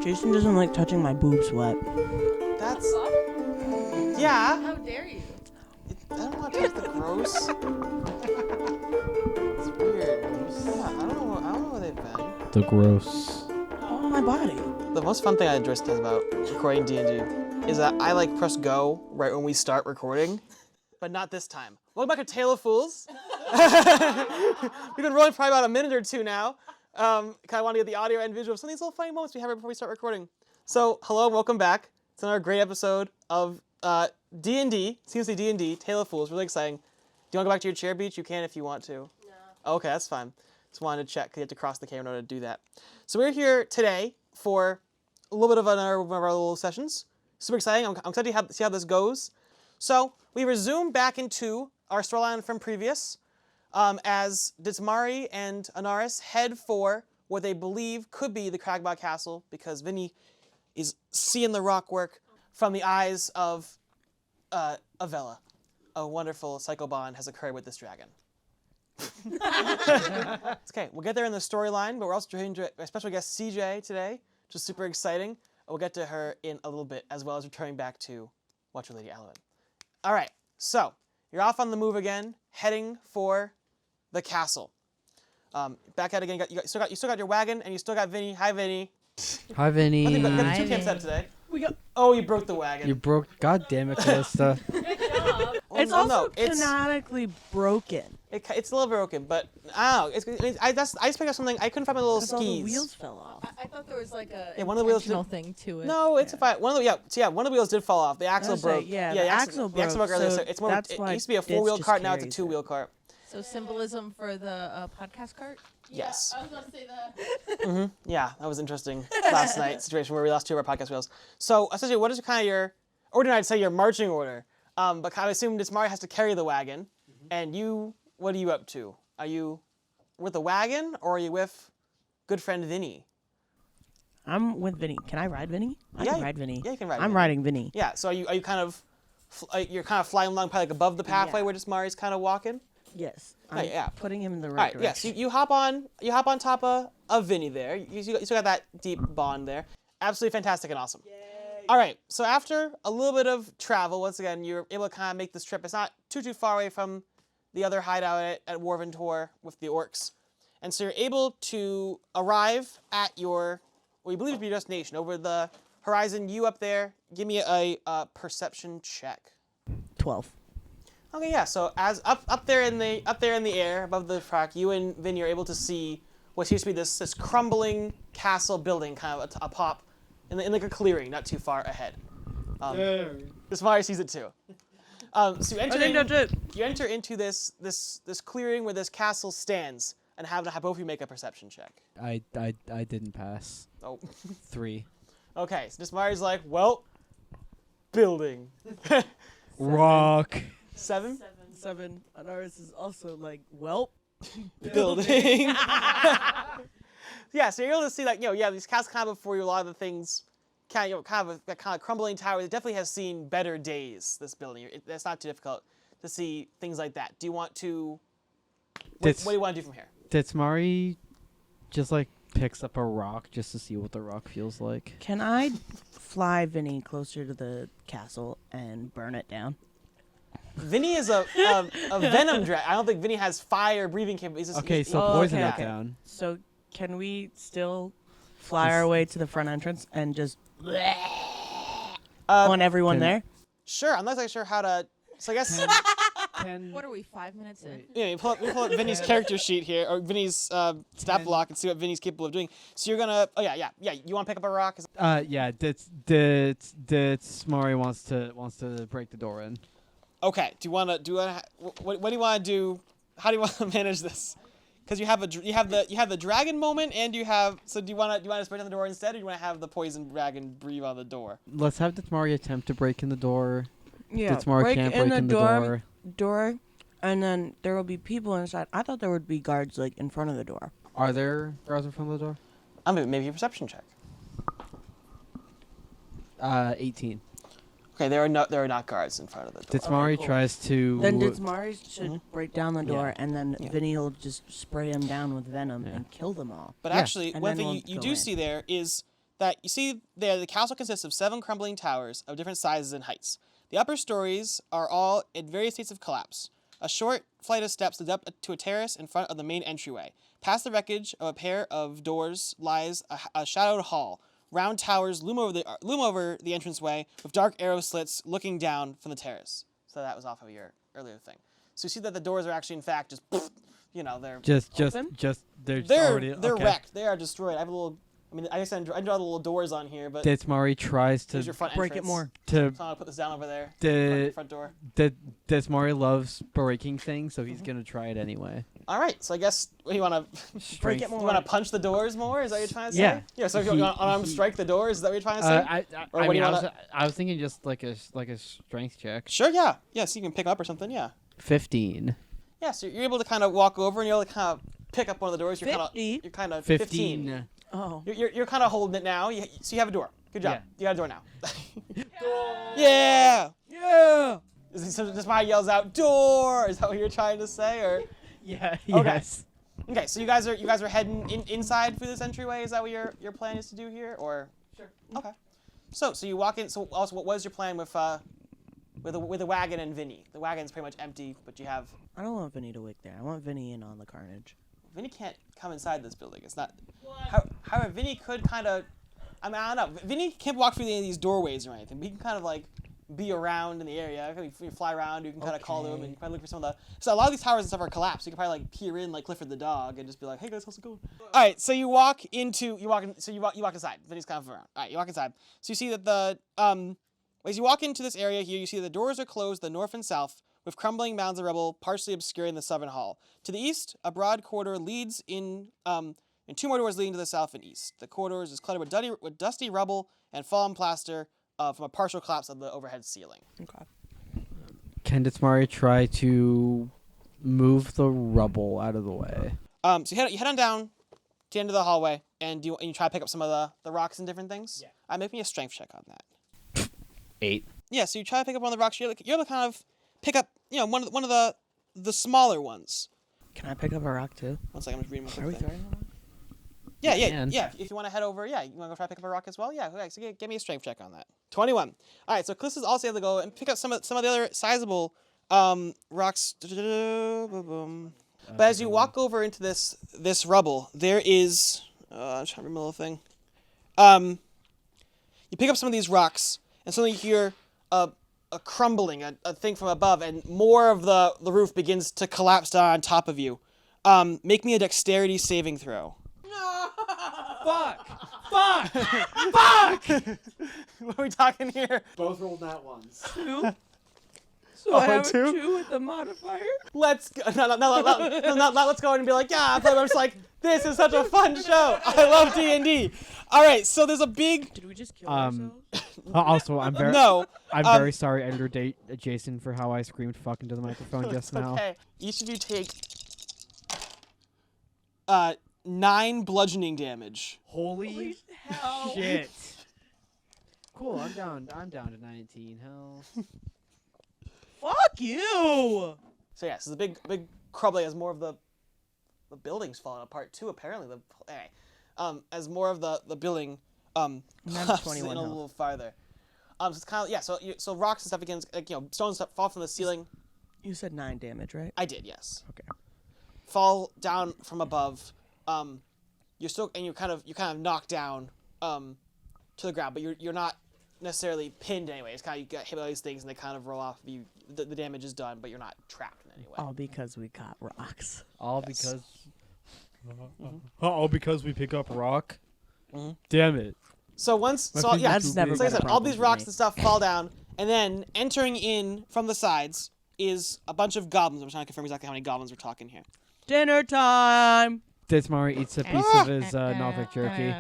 Jason doesn't like touching my boobs wet. That's... Yeah. How dare you? I don't want to touch the gross. It's weird. Yeah, I don't know where they've been. The gross. Oh, my body. The most fun thing I just said about recording D&D is that I press go right when we start recording, but not this time. Welcome back to Tale of Fools. We've been rolling for probably about a minute or two now. I want to get the audio and visual of some of these little funny moments we have right before we start recording. So, hello and welcome back. It's another great episode of D&D, CFNC D&D, Tale of Fools. Really exciting. Do you want to go back to your chair, Beach? You can if you want to. No. Okay, that's fine. Just wanted to check because you have to cross the camera in order to do that. So we're here today for a little bit of another one of our little sessions. Super exciting. I'm excited to see how this goes. So we resume back into our storyline from previous as Ditsmari and Anaris head for what they believe could be the Cragmaw Castle because Vinny is seeing the rock work from the eyes of Avella. A wonderful psycho bond has occurred with this dragon. It's okay, we'll get there in the storyline, but we're also joined by special guest CJ today, which is super exciting. We'll get to her in a little bit, as well as returning back to Watch Your Lady Alwyn. All right, so you're off on the move again, heading for the castle. Back at it again. You still got your wagon, and you still got Vinny. Hi, Vinny. Hi, Vinny. I think we got 2 camps set today. Oh, you broke the wagon. You broke. God damn it, Callista. It's also canonically broken. It's a little broken, but I just picked up something. I couldn't find my little skis. All the wheels fell off. I thought there was like a one of the wheels intentional thing to it. No, it's a fine. One of the wheels did fall off. The axle broke. The axle broke. The axle broke earlier. So it's more. It used to be a 4-wheel cart. Now it's a 2-wheel cart. So symbolism for the podcast cart? Yes. I was about to say that. Yeah, that was interesting last night situation where we lost 2 of our podcast wheels. So essentially, what is kind of your order? I'd say your marching order. But I assume Ditsmari has to carry the wagon, and you. What are you up to? Are you with the wagon, or are you with good friend Vinny? I'm with Vinny. Can I ride Vinny? I can ride Vinny. Yeah, you can ride. I'm riding Vinny. Yeah. So are you kind of you're kind of flying along probably above the pathway where Ditsmari's kind of walking? Yes. I'm putting him in the right direction. Yes. You hop on top of Vinny there. You still got that deep bond there. Absolutely fantastic and awesome. Yay. All right. So after a little bit of travel, once again, you're able to kind of make this trip. It's not too far away from the other hideout at Warventor with the orcs. And so you're able to arrive at what you believe to be your destination. Over the horizon, you up there, give me a perception check. 12. Okay, yeah, so as up there in the air above the track, you and Vinny are able to see what seems to be this crumbling castle building kind of a pop in like a clearing not too far ahead. This fire sees it too. So you enter into this clearing where this castle stands, and have both of you make a perception check. I didn't pass. Oh. 3. Okay, so Ditsmari's like, well, building. Rock. 7? 7. Anaris is also like, welp. Building. Yeah, so you're able to see these castles kind of before you. A lot of the things kind of crumbling tower. It definitely has seen better days. This building. It's not too difficult to see things like that. Do you want to? What do you want to do from here? Ditsmari just picks up a rock just to see what the rock feels like. Can I fly Vinny closer to the castle and burn it down? Vinny is a venom dragon. I don't think Vinny has fire breathing capabilities. Okay, so poison it down. So can we still fly our way to the front entrance and just on everyone there? Sure, I'm not exactly sure how to. So I guess. What are we, 5 minutes in? Yeah, you pull up Vinny's character sheet here, or Vinny's stat block, and see what Vinny's capable of doing. So you're gonna. Oh yeah. You want to pick up a rock? Yeah. Ditsmari wants to break the door in. Okay. What do you want to do? How do you want to manage this? Because you have the dragon moment, and you have. So do you want to break down the door instead, or do you want to have the poison dragon breathe on the door? Let's have Ditsmari attempt to break in the door. Yeah. Ditsmari can't break in the door, and then there will be people inside. I thought there would be guards in front of the door. Are there guards in front of the door? Maybe a perception check. 18. Okay, there are not guards in front of the door. Ditsmari tries to. Then Ditsmari should break down the door, and then Vinny will just spray him down with venom and kill them all. But actually, one thing you do see there is that you see there, the castle consists of 7 crumbling towers of different sizes and heights. The upper stories are all in various states of collapse. A short flight of steps leads up to a terrace in front of the main entryway. Past the wreckage of a pair of doors lies a shadowed hall. Round towers loom over the entranceway with dark arrow slits looking down from the terrace. So that was off of your earlier thing. So you see that the doors are actually, in fact, just, they're they're wrecked. They are destroyed. I have a little. I guess I draw the little doors on here, but Desmari tries here's to your front break entrance. it more. So I'm gonna put this down over there. Front door. Desmari loves breaking things, so he's gonna try it anyway. All right. So I guess you want to Break it more. You want to punch the doors more? Is that what you're trying to say? Yeah. Yeah. So if you want to unarmed strike the doors, is that what you're trying to say? Or what do you wanna- I was thinking just like a strength check. Sure. Yeah. Yeah. So you can pick up or something. Yeah. 15. Yeah. So you're able to kind of walk over and you're able to kind of pick up one of the doors. You're 50? kind of 15. Oh. You're kind of holding it now. So you have a door. Good job. Yeah. You got a door now. Yeah. Yeah. So this guy yells out, "Door!" Is that what you're trying to say, or? Yeah. Okay. Yes. Okay. So you guys are heading inside through this entryway. Is that what your plan is to do here, or? Sure. Okay. So you walk in. So also, what was your plan with the wagon and Vinny? The wagon's pretty much empty, but you have. I don't want Vinny to wake there. I want Vinny in on the carnage. Vinny can't come inside this building. It's not. However, Vinny could kind of. I don't know. Vinny can't walk through any of these doorways or anything. But he can kind of like be around in the area. You fly around. You can kind of call to him and probably look for some of the. So a lot of these towers and stuff are collapsed. You can probably like peer in like Clifford the dog and just be like, "Hey guys, how's it going?" All right. So you walk inside. Vinny's kind of around. All right. You walk inside. So you see that as you walk into this area here, you see the doors are closed, the north and south, with crumbling mounds of rubble partially obscuring the southern hall. To the east, a broad corridor leads in, and 2 more doors leading to the south and east. The corridors is cluttered with dusty rubble and fallen plaster from a partial collapse of the overhead ceiling. Okay. Can Desmari try to move the rubble out of the way? So you head on down to the end of the hallway, and you try to pick up some of the rocks and different things. Yeah. Make me a strength check on that. 8. Yeah. So you try to pick up one of the rocks. You're able to kind of pick up, one of the smaller ones. Can I pick up a rock too? One second, I'm just reading one quick Are we thing. throwing one? Yeah. If you want to head over, yeah, you want to go try to pick up a rock as well? Yeah, okay, so give me a strength check on that. 21. All right, so Chris is also able to go and pick up some of the other sizable rocks. But as you walk over into this rubble, there is... I'm trying to remember the little thing. You pick up some of these rocks, and suddenly you hear a crumbling, a thing from above, and more of the roof begins to collapse down on top of you. Make me a dexterity saving throw. Fuck! What are we talking here? Both rolled nat ones. 2? So I have a 2? 2 with the modifier? Let's go. No, let's go and be like, yeah, but I'm just like, this is such a fun show. I love D&D. All right, so there's a big... Did we just kill ourselves? Also, I'm very No. I'm very sorry, editor Jason, for how I screamed "fuck" into the microphone just now. Okay. Each of you take 9 bludgeoning damage. Holy hell. shit! Cool. I'm down to 19. Hell. Fuck you! So yeah, so the big crumbling as more of the building's falling apart too. Apparently, as more of the building collapses in 21 a health. little farther. So it's kind of so rocks and stuff begins stones stuff fall from the ceiling. You said 9 damage, right? I did, yes. Okay. Fall down from above. You're still you kind of knocked down to the ground, but you're not necessarily pinned anyway. It's kind of you get hit by these things and they kind of roll off of you. The damage is done, but you're not trapped in any way. All because we got rocks. All Yes. because we pick up rock. Mm-hmm. Damn it! So That's never so like I been a said, all problem these for rocks me. and stuff fall down, and then entering in from the sides is a bunch of goblins. I'm trying to confirm exactly how many goblins we're talking here. Dinner time! Desmari eats a piece of his Norfolk jerky.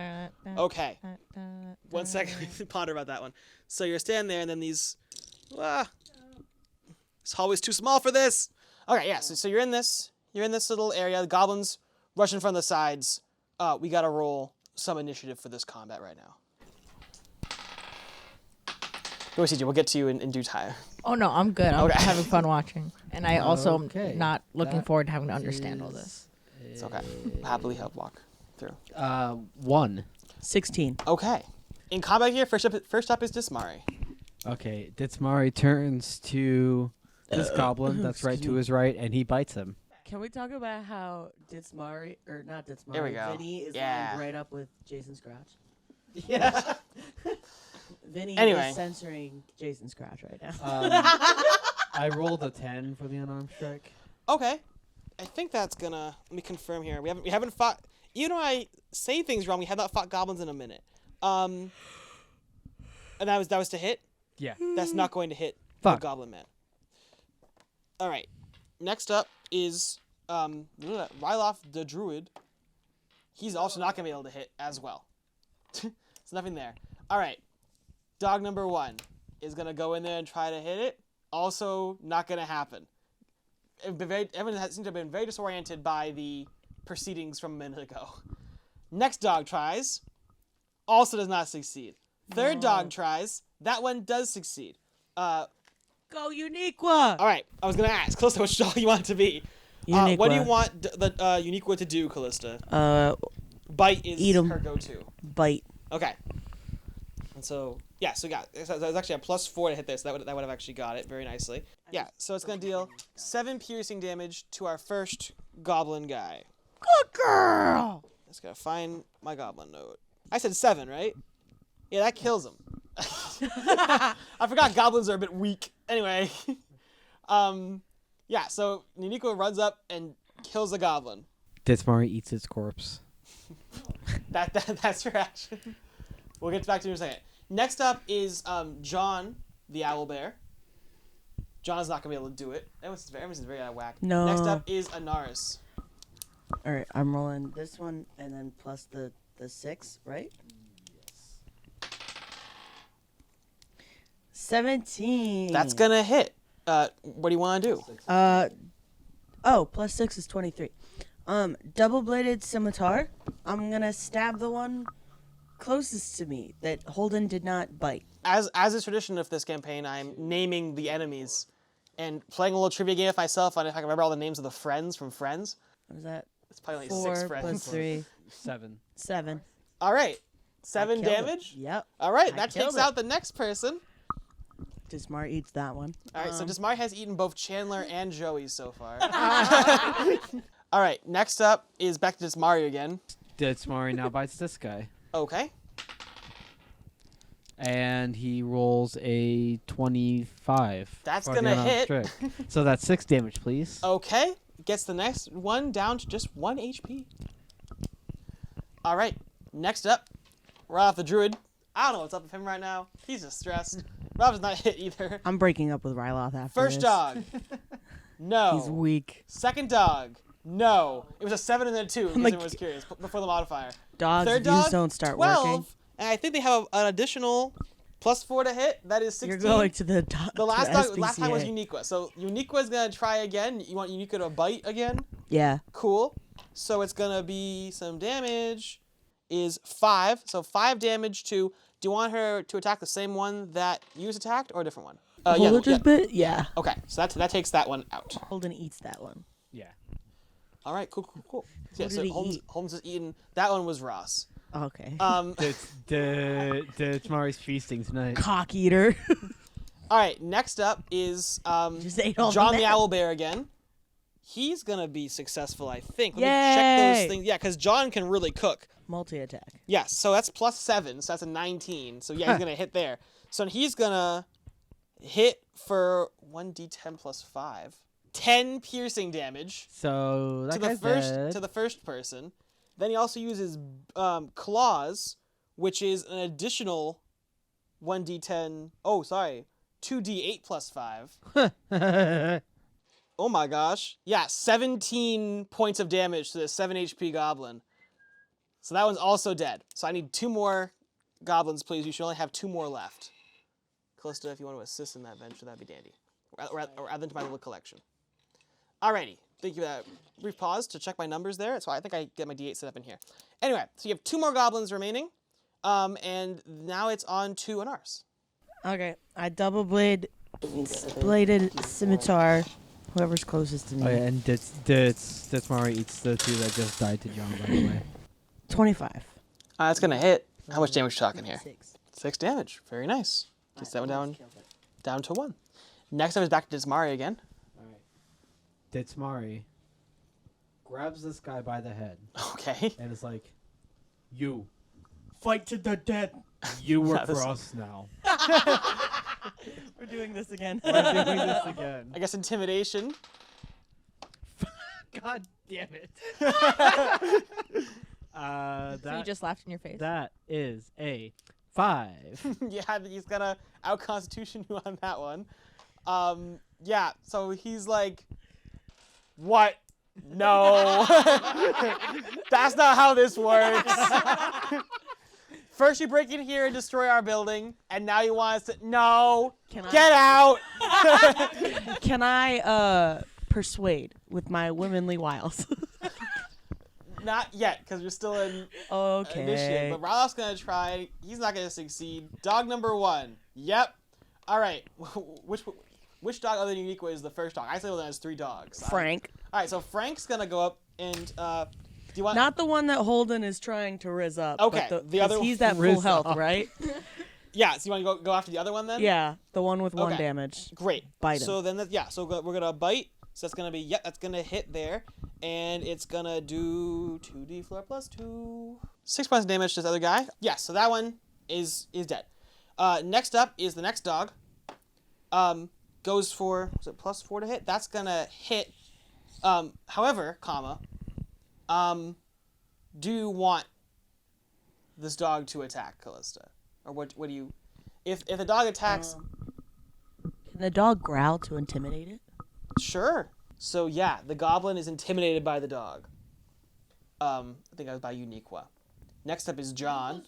Okay. 1 second, ponder about that one. So you're standing there, and then these. This hallway's too small for this. Okay, yeah. So you're in this little area. The goblins rushing from the sides. We gotta roll some initiative for this combat right now. Go CJ. We'll get to you in due time. Oh no, I'm good. I'm Okay. having fun watching, and I also Okay. am not looking That forward to having to understand all this. It's okay. I'll happily help walk through. 1. 16. Okay. In combat here, first up is Dismari. Okay, Ditsmari turns to this goblin that's right to his right, and he bites him. Can we talk about how Ditsmari, or not Ditsmari, There we go. Vinny is Yeah. lined right up with Jason's crotch? Yeah. Vinny Anyway. is censoring Jason's crotch right now. I rolled a 10 for the unarmed strike. Okay. I think that's gonna. Let me confirm here. We haven't fought. Even though I say things wrong, we have not fought goblins in a minute. And that was to hit. Yeah. That's not going to hit Fuck. the goblin man. All right. Next up is Ryloth the druid. He's also not gonna be able to hit as well. There's nothing there. All right. Dog number 1 is gonna go in there and try to hit it. Also, not gonna happen. Everyone seems to have been very disoriented by the proceedings from a minute ago. Next dog tries. Also does not succeed. Third dog tries. That one does succeed. Go Uniqua! All right. I was gonna ask, Callista, which dog you want it to be? What do you want the Uniqua to do, Callista? Bite is eat 'em. her go-to. Bite. Okay. And so that's actually a +4 to hit this. That would have actually got it very nicely. Yeah. So it's gonna deal 7 piercing damage to our first goblin guy. Good girl! Just gotta find my goblin note. I said 7, right? Yeah, that kills him. I forgot goblins are a bit weak. Anyway, yeah. So Uniqua runs up and kills the goblin. Ditsmari eats its corpse. That's her action. We'll get back to it in a second. Next up is John, the owlbear. John's not gonna be able to do it. Everyone's very out of whack. No. Next up is Anaris. All right, I'm rolling this one and then plus the 6, right? Yes. 17. That's gonna hit. What do you want to do? Plus 6 is 23. Double-bladed scimitar. I'm gonna stab the one closest to me that Holden did not bite. As is tradition of this campaign, I'm naming the enemies and playing a little trivia game with myself on if I can remember all the names of the friends from Friends. What is that? It's probably like 4 6 friends. plus 3. 7. 7. All right, 7 Killed it. damage. Yep. All right, I that killed takes it. out the next person. Dismar eats that one. All right, so Dismar has eaten both Chandler and Joey so far. All right, next up is back to Dismari again. Ditsmari now bites this guy. Okay. And he rolls a 25. That's for the gonna unarmed hit. strike. So that's 6 damage, please. Okay, gets the next one down to just 1 HP. All right, next up, Rob the Druid. I don't know what's up with him right now. He's just stressed. Rob's not hit either. I'm breaking up with Ryloth after First this. dog. No. He's weak. Second dog. No. It was a 7 and then a 2, in case like- anyone was curious, before the modifier. Dogs, Third views dog, don't start 12. working. And I think they have an additional +4 to hit. That is 16. You're going to the The last to dog, last time was SPCA. Uniqua. So Uniqua's going to try again. You want Uniqua to bite again? Yeah. Cool. So it's going to be some damage is 5. So 5 damage to... Do you want her to attack the same one that you just attacked or a different one? Holden just bit? Yeah. Okay, so that takes that one out. Holden eats that one. Yeah. All right, cool. What Yeah, did so he Holmes, eat? Holmes has eaten. That one was Ross. Okay. Ditsmari's feasting tonight. Cock eater. All right, next up is Just ate all John the the men. Owlbear again. He's gonna be successful, I think. Let me Yay! check those things. Yeah, because John can really cook. Multi-attack. Yes, so that's +7, so that's a 19. So yeah, he's gonna hit there. So he's gonna hit for 1d10 plus 5, 10 piercing damage So that to guy's the dead. first person. Then he also uses claws, which is an additional 1d10. Oh, sorry, 2d8 plus 5. Oh my gosh. Yeah, 17 points of damage to the 7 HP goblin. So that one's also dead. So I need 2 more goblins, please. You should only have 2 more left. Callista, if you want to assist in that venture, that'd be dandy. Or add them to my little collection. Alrighty. Thank you for that brief pause to check my numbers there. So I think I get my D8 set up in here. Anyway, so you have 2 more goblins remaining. And now it's on to Anars. Okay. I bladed scimitar. Whoever's closest to me. Oh, yeah, and Ditsmari eats the 2 that just died to John, by the way. 25. That's going to hit. How much damage you talking here? 6. 6 damage. Very nice. Gets that one Almost killed it. down to 1. Next up is back to Dismari again. Alright. Ditsmari grabs this guy by the head Okay. and is like, "You. Fight to the death. You work This- for us now." We're doing this again. We're doing this again. I guess intimidation. God damn it. So you just laughed in your face. That is a 5. Yeah, he's gonna out-constitution you on that one. Yeah, so he's like, what? No. That's not how this works. First you break in here and destroy our building, and now you want us to, no, get out. Can I persuade with my womanly wiles? Not yet, because we're still in Okay. initiative. But Ralph's gonna try. He's not gonna succeed. Dog number 1. Yep. All right. Which dog other than Uniqua is the first dog? I say well, there's 3 dogs. Frank. All right. So Frank's gonna go up and do you want? Not the one that Holden is trying to riz up. Okay, But the other 'cause one- he's at full Riz health, up. right? Yeah. So you want to go after the other one then? Yeah, the one with 1 Okay. damage. Great. Bite him. So then we're gonna bite. So that's gonna be that's gonna hit there, and it's gonna do 2d4 plus 2. 6 points of damage to this other guy. Yeah. So that one is dead. Next up is the next dog. Goes for was it plus 4 to hit? That's gonna hit. However, do you want this dog to attack Callista, or what do you? If the dog attacks. Can the dog growl to intimidate it? Sure. So yeah, the goblin is intimidated by the dog. I think I was by Uniqua. Next up is John.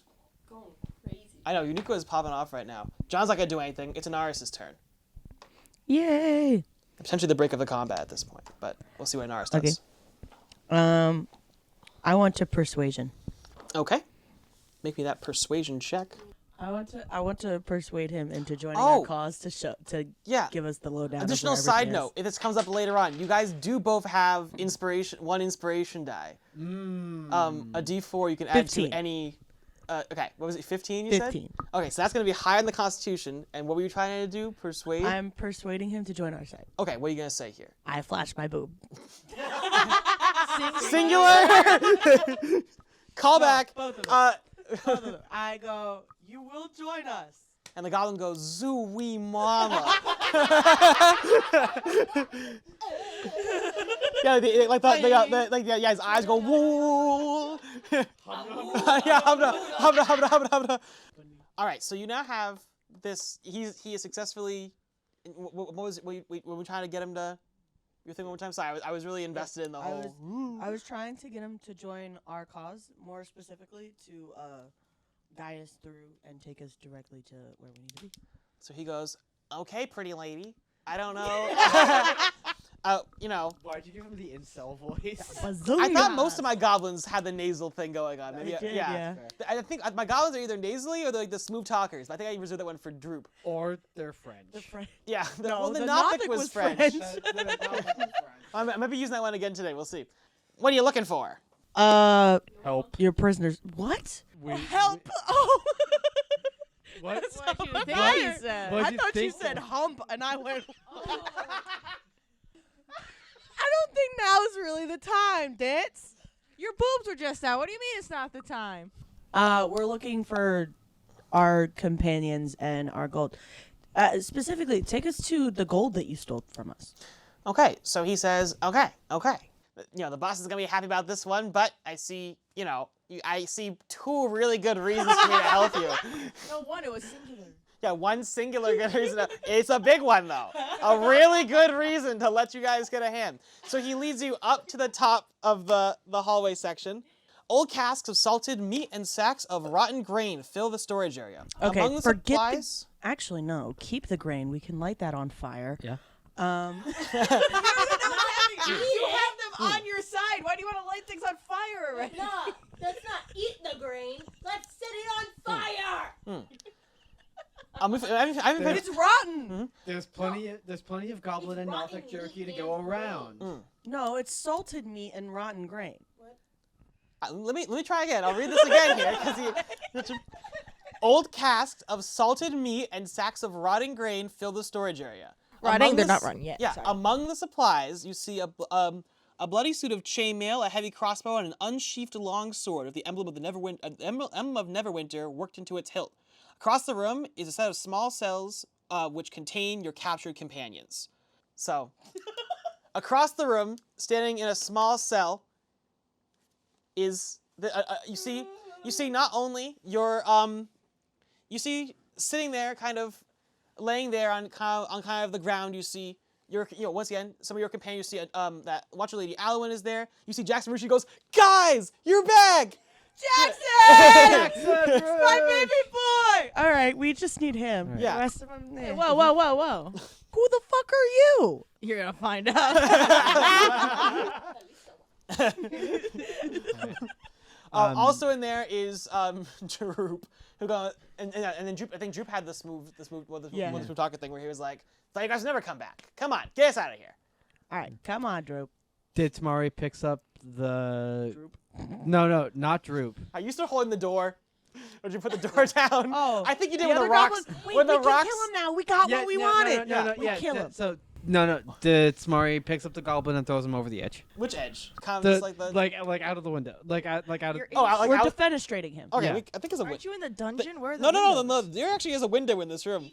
Going crazy. I know, Uniqua is popping off right now. John's not gonna do anything. It's Anaris' turn. Yay! Potentially the break of the combat at this point, but we'll see what Anaris does. I want to persuasion. Okay. Make me that persuasion check. I want to persuade him into joining Oh. our cause to Yeah. give us the lowdown. Additional side note, if this comes up later on, you guys do both have one inspiration die. A D4 you can add 15. to any. Okay, what was it? 15 you said? 15. Okay, so that's gonna be higher than the Constitution. And what were you trying to do? Persuade? I'm persuading him to join our side. Okay, what are you gonna say here? I flash my boob. Singular. Call back. Both of them. I go, you will join us. And the goblin goes, "Zoo-wee mama." Yeah, his eyes go, "Woo." Yeah, hubba. All right, so you now have this. He is successfully. What was it? Were we trying to get him to? Your thing one more time. Sorry, I was really invested in the whole. I was trying to get him to join our cause, more specifically to guide us through and take us directly to where we need to be. So he goes, "Okay, pretty lady. I don't know. Why'd you give him the incel voice? I thought most of my goblins had the nasal thing going on. Maybe, They did, yeah. I think my goblins are either nasally or they're like the smooth talkers. But I think I reserved that one for Droop. Or they're French. The French. Yeah. No, the the Nothic Nothic was was French. French. I might be using that one again today. We'll see. What are you looking for? Help. Your prisoners. What? We- Help! Oh. What? That's What not you what think I he heard. said? What'd I you thought you think said then? hump, and I went. I don't think now's really the time, Ditz. Your boobs were just out. What do you mean it's not the time? We're looking for our companions and our gold. Specifically, take us to the gold that you stole from us. Okay. So he says, okay. The boss is gonna be happy about this one, but I see, I see 2 really good reasons for me to help you. No one. It was singular. Yeah, one singular good reason. It's a big one, though. A really good reason to let you guys get a hand. So he leads you up to the top of the hallway section. Old casks of salted meat and sacks of rotten grain fill the storage area. Okay, Among the forget supplies... Actually, no. Keep the grain. We can light that on fire. Yeah. You have them on your side. Why do you want to light things on fire already? No, let's not eat the grain. Let's set it on fire. It's rotten. There's plenty of goblin and Nothic jerky to go around. No, it's salted meat and rotten grain. Let me try again. I'll read this again here because old casks of salted meat and sacks of rotting grain fill the storage area. Rotting? They're not rotting yet. Yeah. Sorry. Among the supplies, you see a bloody suit of chainmail, a heavy crossbow, and an unsheathed long sword with the emblem of Neverwinter worked into its hilt. Across the room is a set of small cells which contain your captured companions. So, across the room, standing in a small cell, is you see not only your you see sitting there, kind of laying there on kind of the ground. You see once again some of your companions. You see that Watcher Lady Alwyn is there. You see Jackson Rushi goes, guys, you're back. Jackson! My baby boy! All right, we just need him. Yeah. The rest of them, Hey, whoa. Who the fuck are you? You're gonna find out. Also in there is Droop, who got and then Droop. I think Droop had this move talking thing where he was like, "Thought you guys would never come back. Come on, get us out of here." All right, come on, Droop. Did Tamari picks up the... Droop? No, not Droop. Are you still holding the door? Or did you put the door down? Oh, I think you did the with the other rocks. goblin- Wait, With the we can rocks. kill him now. We got what we wanted. Kill him. So did Tamari picks up the goblin and throws him over the edge? Which edge? Kind of just like out of the window, like out of. We're defenestrating him. Okay, Yeah. I think it's a window. Aren't you in the dungeon? Where are the No. windows? There actually is a window in this room.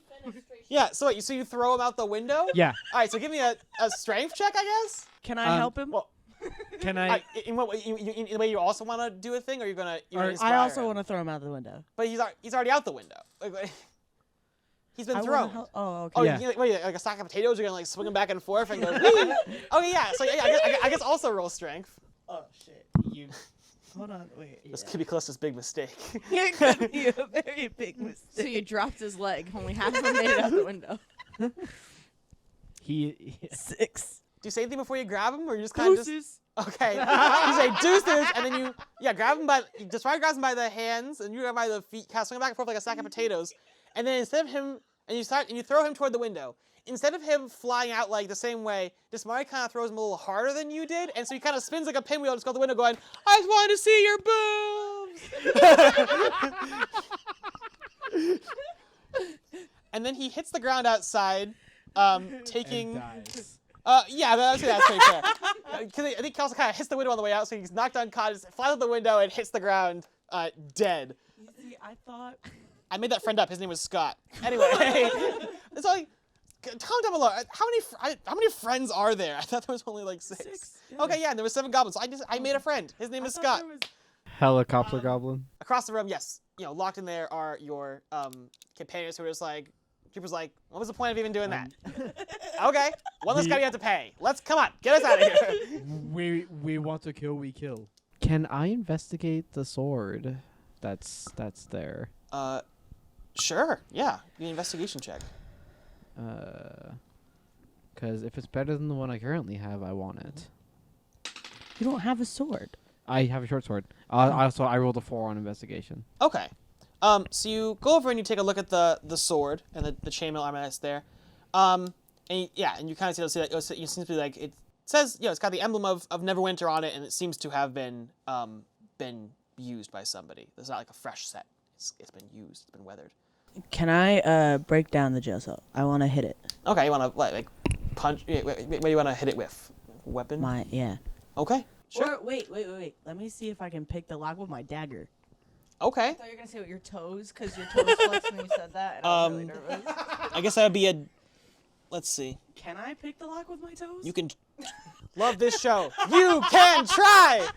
Yeah. So wait, you throw him out the window? Yeah. All right. So give me a strength check, I guess. Can I help him? Well, Can I? in what way? In the way you also want to do a thing, or you're gonna inspire I also him? want to throw him out the window. But he's already out the window. He's been I thrown. wanna oh, okay. Oh, Yeah. like a sack of potatoes? You're gonna like swing them back and forth and go. Wee! Okay, yeah. So yeah, I guess also roll strength. Oh shit. You. Hold on. Wait. This could be Callista's big mistake. It could be a very big mistake. So you dropped his leg. Only half of him made it out the window. He 6. Do you say anything before you grab him, or you just kind of Deuces. Okay. You say deuces, and then grab him grabs him by the hands, and you grab him by the feet, kind of swing him back and forth like a sack of potatoes, and then instead of him, and you throw him toward the window. Instead of him flying out like the same way, Desmari kind of throws him a little harder than you did, and so he kind of spins like a pinwheel and just goes out the window going, I just wanted to see your boobs! And then he hits the ground outside, taking... dies. Yeah, I would say that's pretty fair. Because I think he also kind of hits the window on the way out, so he's knocked unconscious, flies out the window, and hits the ground, dead. You see, I thought. I made that friend up. His name was Scott. Anyway, it's like, comment down below. How many friends are there? I thought there was only like 6. 6, yeah. Okay, yeah, and there were 7 goblins. So I made a friend. His name is Scott. Helicopter goblin. Across the room, yes, locked in there are your companions who are just like. Jeeper's like, what was the point of even doing that? Okay, one less guy you have to pay. Come on, get us out of here. We want to kill, we kill. Can I investigate the sword that's there? Sure, yeah. Give me an investigation check. Because if it's better than the one I currently have, I want it. You don't have a sword. I have a short sword. Also, I rolled a 4 on investigation. Okay. So you go over and you take a look at the sword and the chainmail armor that's there. And you kind of see that it seems to be like it says, it's got the emblem of Neverwinter on it, and it seems to have been used by somebody. It's not like a fresh set. It's been used. It's been weathered. Can I break down the jail cell? I want to hit it. Okay, you want to like punch? What do you want to hit it with? Weapon? Yeah. Okay. Sure. Or wait. Let me see if I can pick the lock with my dagger. Okay. I thought you were gonna say with your toes, because your toes flexed when you said that, and I was really nervous. I guess that would be a. Let's see. Can I pick the lock with my toes? You can. Love this show. You can try.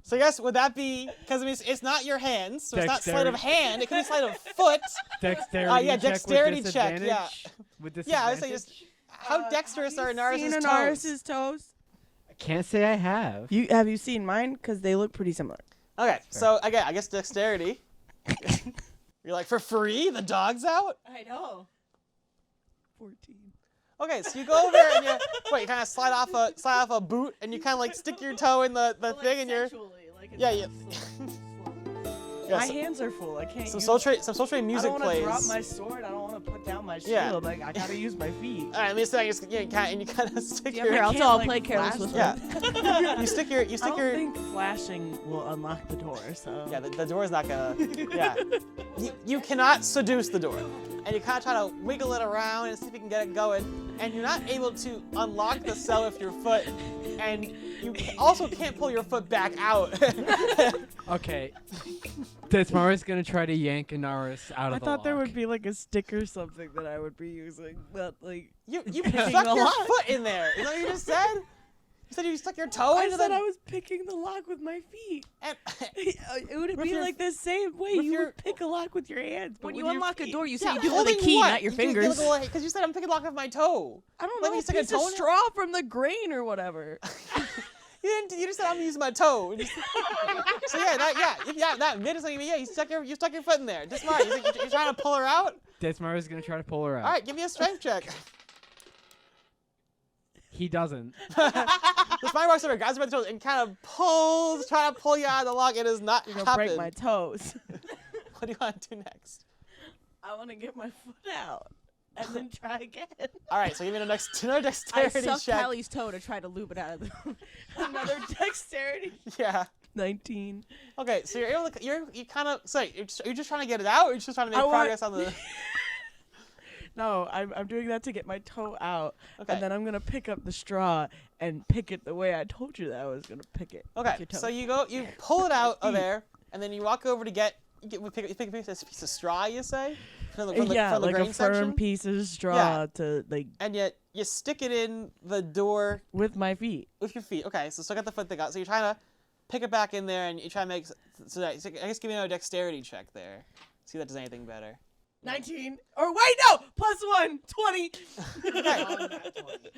So I guess would that be because it's not your hands, so it's not sleight of hand. It could be sleight of foot. Dexterity. Yeah, dexterity with check. Yeah. With Yeah, I disadvantage. was saying just how dexterous are Seen Anaris's toes? toes? I can't say I have. Have you seen mine? Because they look pretty similar. Okay, so again, I guess dexterity. You're like, for free? The dog's out? I know. 14. Okay, so you go over and you kind of slide off a boot, and you kind of like stick your toe in the thing, and you're yeah. My hands are full. I can't. Some sultry music I don't want to plays. drop my sword. I don't want to put down my shield. Yeah. Like I gotta use my feet. All right, let me see. You kind of stick Yeah, your. but I'll can't, tell. like, Play careless flash with Yeah. you stick your. I don't think flashing will unlock the door. So. Yeah, the door is not gonna. Yeah. You cannot seduce the door, and you kind of try to wiggle it around and see if you can get it going, and you're not able to unlock the cell with your foot, and you also can't pull your foot back out. Okay. Desmara's gonna try to yank Inaris out of I the thought there lock. would be like a stick or something that I would be using, but like You Picking stuck the your lock. foot in there. You know what you just said? You said you stuck your toe I into said the. I was picking the lock with my feet. And, It would With be your- like the same way. with You your- would pick a lock with your hands, but When with you your unlock a feet. door, you say yeah, you do it with a holding key, what? not your You fingers. Because you said I'm picking lock with my toe. I don't Let know, me a stick a piece toe of in it? straw from the grain or whatever. You just said I'm using my toe. So yeah, that mid is like, yeah, you stuck your foot in there. Just smart. You're trying to pull her out. Desmara's gonna try to pull her out. All right, give me a strength check. He doesn't. The spine walks over, grabs you by the toes, and kind of trying to pull you out of the lock. It is not You're gonna break happening. my toes. What do you want to do next? I want to get my foot out and then try again. All right, so give me another I dexterity sucked check. Callie's toe to try to loop it out of the. Another dexterity. Yeah. 19. Okay, so you're able to. You kind of. So you're just trying to get it out, or you're just trying to make I want- progress on the. No, I'm doing that to get my toe out, Okay. and then I'm gonna pick up the straw and pick it the way I told you that I was gonna pick it. Okay, Your toe. so you pull it out of there, and then you walk over to you pick a piece of straw, you say? From the yeah, like grain a firm section? piece of straw Yeah. to like And yet you stick it in the door with my feet. with your feet. Okay, so still got the foot thing out. So you're trying to pick it back in there, and you try to make so I guess give me another dexterity check there. See if that does anything better. 19. Or wait, no, +1, 20.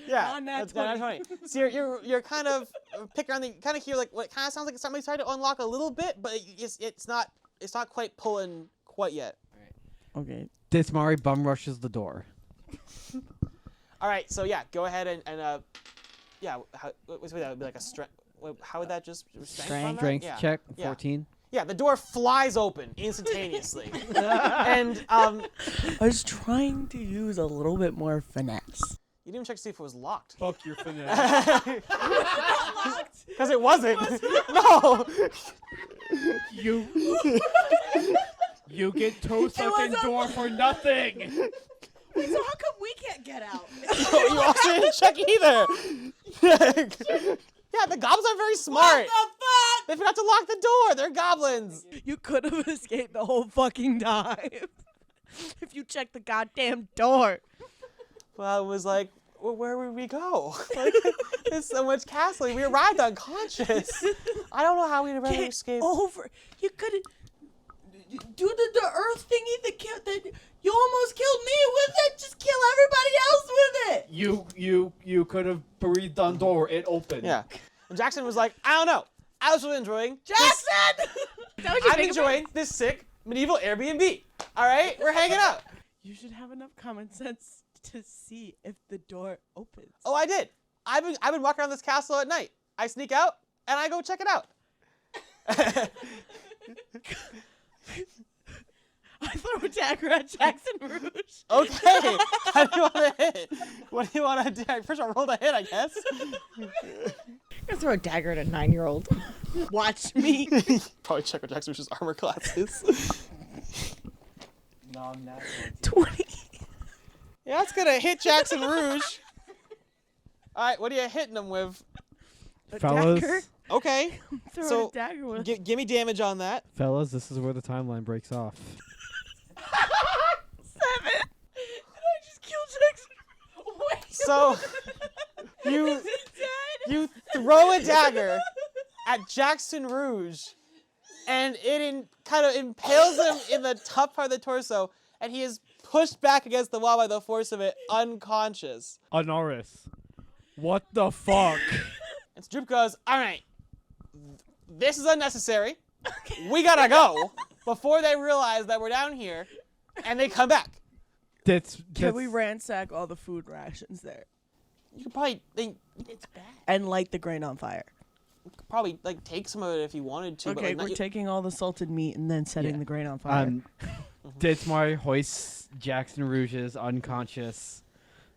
Yeah, On that that's 20. So you're kind of pick around the kind of hear like what kind of sounds like somebody's trying to unlock a little bit, but it's not quite pulling quite yet. Okay. Desmari bum rushes the door. All right, so yeah, go ahead and yeah, that would be like a strength. How would that just strength on that? Strength Yeah. check, Yeah. 14. Yeah, the door flies open instantaneously, and I was trying to use a little bit more finesse. you didn't even check to see if it was locked. Fuck your finesse. Because it wasn't. No. You get toe sucking door for nothing. Wait, so how come we can't get out? You also didn't check either. Yeah, the goblins are very smart. What the fuck? They forgot to lock the door. They're goblins. You could have escaped the whole fucking time if you checked the goddamn door. Well, it was like, well, where would we go? Like, there's so much castling. We arrived unconscious. I don't know how we'd ever Get escaped. over. You could do the earth thingy that you almost killed me with it. Just kill everybody else with it. You could have breathed on door. It opened. Yeah. And Jackson was like, I don't know. I was really enjoying this. Jackson! I'm enjoying this sick medieval Airbnb. All right, we're hanging out. You should have enough common sense to see if the door opens. Oh, I did. I've been walking around this castle at night. I sneak out and I go check it out. I throw a dagger at Jackson Rouge. Okay. How do you want to hit? What do you want to do? First, I'll roll the hit, I guess. I'm gonna throw a dagger at a 9-year-old. Watch me. Probably check what Jackson Rouge's armor class is. No, I'm not. 20. Yeah, that's gonna hit Jackson Rouge. All right, what are you hitting him with? A Fellas. dagger? Okay, Throw So, a dagger with. give me damage on that. Fellas, this is where the timeline breaks off. 7. Did I just kill Jackson? Wait. So you Is he dead? you throw a dagger at Jackson Rouge, and it kind of impales him in the top part of the torso, and he is pushed back against the wall by the force of it, unconscious. Anaris, what the fuck? And Droop goes, all right, this is unnecessary. We gotta go before they realize that we're down here, and they come back. Can we ransack all the food rations there You could probably It's bad. and light the grain on fire? like take some of it if you wanted to. but Okay, like, not we're taking all the salted meat and then setting Yeah. the grain on fire. Ditsmar hoists Jackson Rouge's unconscious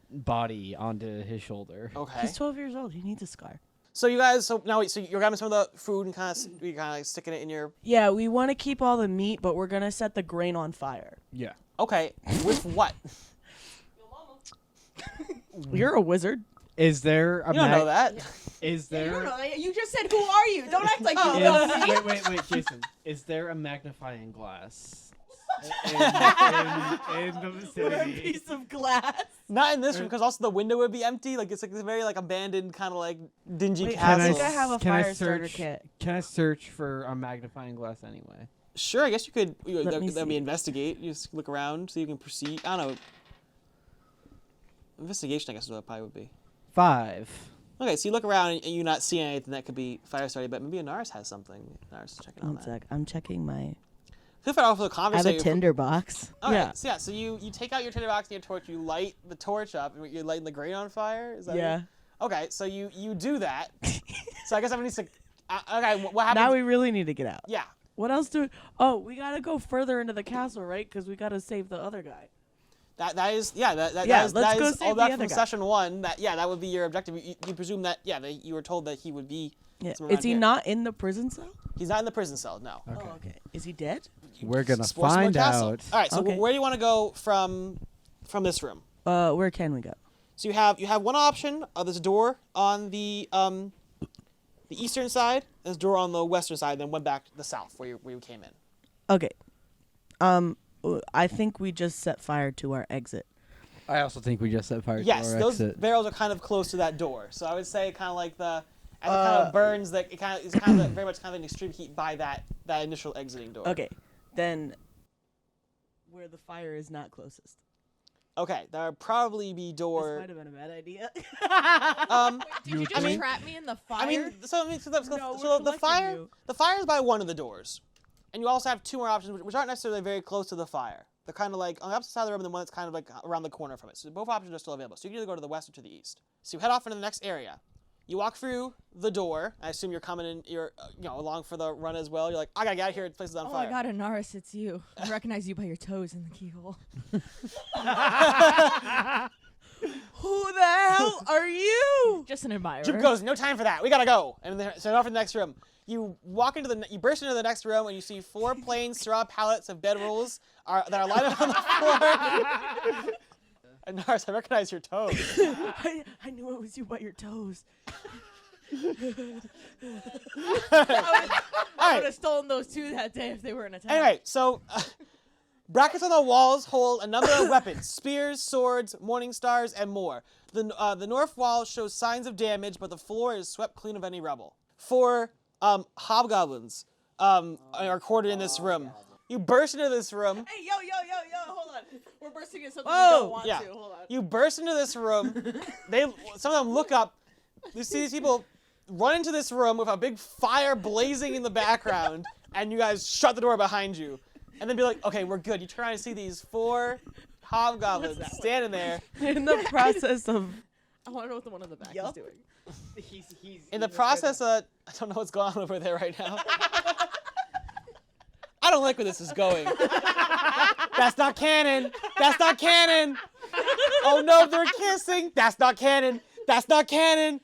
body onto his shoulder. Okay. He's 12 years old. He needs a scar. So you guys, so you're grabbing some of the food and kind of sticking it in your. Yeah, we want to keep all the meat, but we're gonna set the grain on fire. Yeah. Okay. With what? You're a wizard. Is there a You don't know that. Is there You just said, "Who are you?" Don't act like you is, know me. wait, Jason. Is there a magnifying glass in the vicinity? Piece of glass. Not in this room, because also the window would be empty. Like it's like this very like abandoned kind of like dingy Wait, castle. I think I have a Can I fire starter search? kit. Can I search for a magnifying glass anyway? Sure, I guess you could. Let me Let me see. investigate. You just look around so you can proceed. I don't know. Investigation, I guess, is what it probably would be. 5. Okay, so you look around and you not see anything that could be fire starting, but maybe Anaris has something. Anaris is checking on One that. sec. I'm checking my. Feel free to offer the I have conversation. a tinder box. Okay, Yeah. so you take out your tinder box and your torch, you light the torch up, and you're lighting the grain on fire? Is that Yeah. it? Okay, so you do that. So I guess everyone needs to. Okay, what happens? Now we really need to get out. Yeah. What else do? Oh, we gotta go further into the castle, right? Because we gotta save the other guy. That is yeah Yeah, that let's is go all save that the from other guy. session 1. That would be your objective. You presume that that you were told that he would be. Yeah. somewhere around Is he here. not in the prison cell? He's not in the prison cell. No. Okay. Oh, okay. Is he dead? We're gonna Explore some more find castle. out. All right. So Okay. where do you want to go from this room? Where can we go? So you have one option. There's a door on the eastern side. There's a door on the western side. Then went back to the south where you came in. Okay. I think we just set fire to our exit. I also think we just set fire Yes, to our those exit. barrels are kind of close to that door. So I would say kind of like as it kind of burns, that it kind of is kind of very much kind of an extreme heat by that initial exiting door. Okay. Then where the fire is not closest. Okay, there would probably be This door. might have been a bad idea. Did you just trap me in the fire? I mean, so No, the we're fire collecting you. the fire is by one of the doors, and you also have 2 more options which aren't necessarily very close to the fire. They're kind of like on the opposite side of the room, and the one that's kind of like around the corner from it. So both options are still available. So you can either go to the west or to the east. So you head off into the next area. You walk through the door. I assume you're coming in. You're along for the run as well. You're like, I gotta get out of here. The place is on Oh fire. my god, Anaris, it's you. I recognize you by your toes in the keyhole. Who the hell are you? Just an admirer. Jim goes, no time for that. We gotta go. And then so off in the next room. You you burst into the next room and you see 4 plain straw pallets of bedrolls that are lined up on the floor. And Nars, I recognize your toes. I knew it was you by your toes. I would have stolen those 2 that day if they were in attack. Anyway, so brackets on the walls hold a number of weapons: spears, swords, morning stars, and more. The north wall shows signs of damage, but the floor is swept clean of any rubble. 4 hobgoblins are quartered in this room. You burst into this room. Hey, yo, hold on. We're bursting into something Whoa. we don't want Yeah. to. Hold on. You burst into this room. Some of them look up. You see these people run into this room with a big fire blazing in the background, and you guys shut the door behind you. And then be like, okay, we're good. You turn around and see these 4 hobgoblins standing there. In the process of. I want to know what the one in the back Yup. is doing. In the process of, I don't know what's going on over there right now. I don't like where this is going. That's not canon. That's not canon. Oh no, they're kissing. That's not canon. That's not canon.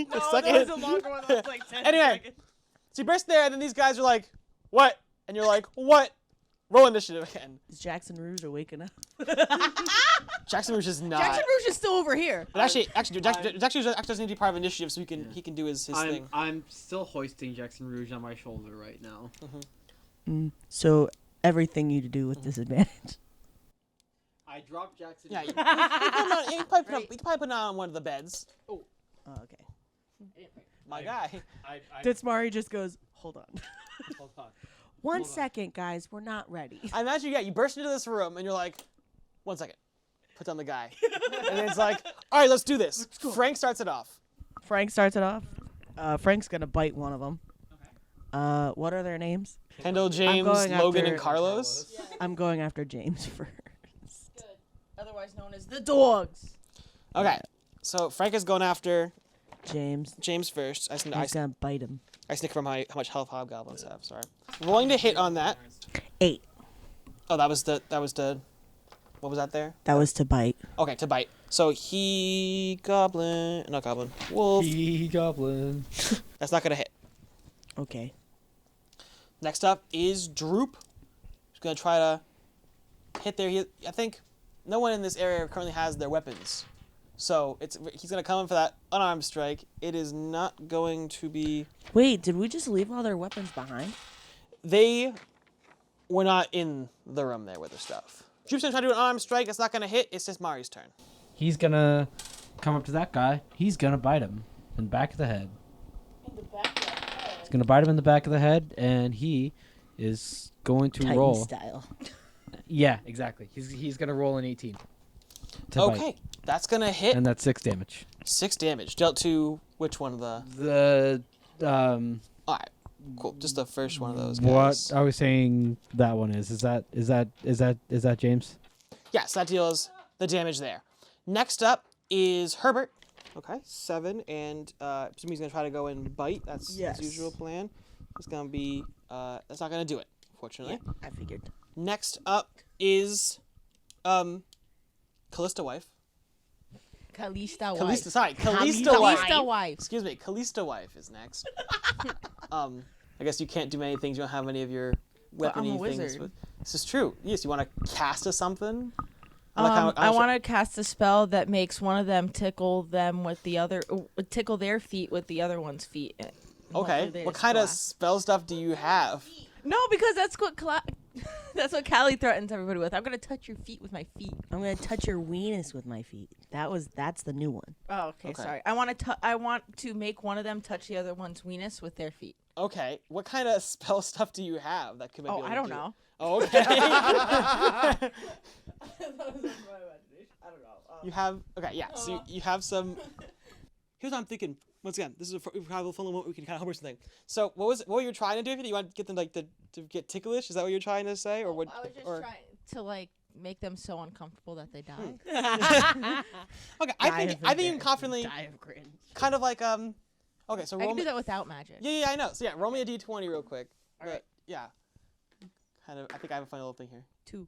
The second- a longer one. That was like 10 Anyway, seconds. so you burst there, and then these guys are like, what? And you're like, what? Roll initiative again. Is Jackson Rouge awaken up? Jackson Rouge is not. Jackson Rouge is still over here. But actually, Jackson Rouge doesn't need to be part of initiative, so he can do his thing. I'm still hoisting Jackson Rouge on my shoulder right now. So everything you do with disadvantage. I dropped Jackson. Yeah, you can probably put it on one of the beds. Oh, okay. My guy. Ditsmari just goes, hold on. Hold on. One Hold on. second, guys. We're not ready. I imagine you burst into this room and you're like, 1 second, put down the guy. And it's like, all right, let's do this. Frank starts it off. Frank starts it off. Frank's going to bite one of them. Okay. What are their names? Kendall, James, going Logan, after- and Carlos. I'm going after James first. Otherwise known as the dogs. Okay, so Frank is going after James. James first. He's going to bite him. I snick from how much health hobgoblins have. Sorry. Rolling to hit on that. 8. Oh, that was the. What was that there? That was to bite. Okay, to bite. So wolf. He goblin. That's not gonna hit. Okay. Next up is Droop. He's gonna try to hit there. I think no one in this area currently has their weapons, so he's gonna come in for that unarmed strike. It is not going to be. Wait, did we just leave all their weapons behind? They were not in the room there with their stuff. Droop's gonna try to do an unarmed strike. It's not gonna hit. It's just Mari's turn. He's gonna come up to that guy. He's gonna bite him in the back of the head. He's gonna bite him in the back of the head, and he is going to Titan roll. style. Yeah, exactly. He's gonna roll an 18. To Okay, bite. that's gonna hit. And that's 6 damage. 6 damage. Dealt to which one of the? The All right, cool. Just the first one of those what guys. I was saying that one is that James? Yes, that deals the damage there. Next up is Herbert. Okay, 7, and assuming he's gonna try to go and bite. That's Yes. his usual plan. It's gonna be that's not gonna do it, fortunately. Yeah, I figured. Next up is Kalliistawife. Kalliistawife. Kalliistawife. Kalliistawife. Excuse me, Kalliistawife is next. I guess you can't do many things. You don't have any of your But I'm a weapony things. wizard. With. This is true. Yes, you want to cast something. I want to cast a spell that makes one of them tickle their feet with the other one's feet. And Okay. hopefully they What kind of splash. spell stuff do you have? No, because that's what that's what Callie threatens everybody with. I'm gonna touch your feet with my feet. I'm gonna touch your weenus with my feet. That's the new one. Oh, okay. Okay. Sorry. I want to make one of them touch the other one's weenus with their feet. Okay. What kind of spell stuff do you have that could maybe? Oh, I don't know. Oh, okay. I don't know. You have yeah. So you have some. Here's what I'm thinking. Once again, this is a fun moment we can kind of humor something. So what were you trying to do? Do you want to get them to get ticklish? Is that what you're trying to say, or what? I was just or... trying to make them so uncomfortable that they die. Okay, I think you can confidently Die of cringe. kind of like Okay, so I roll can me. do that without magic. Yeah, I know. So yeah, roll me a d20 real quick. All right. Yeah. Kind of. I think I have a funny little thing here. 2.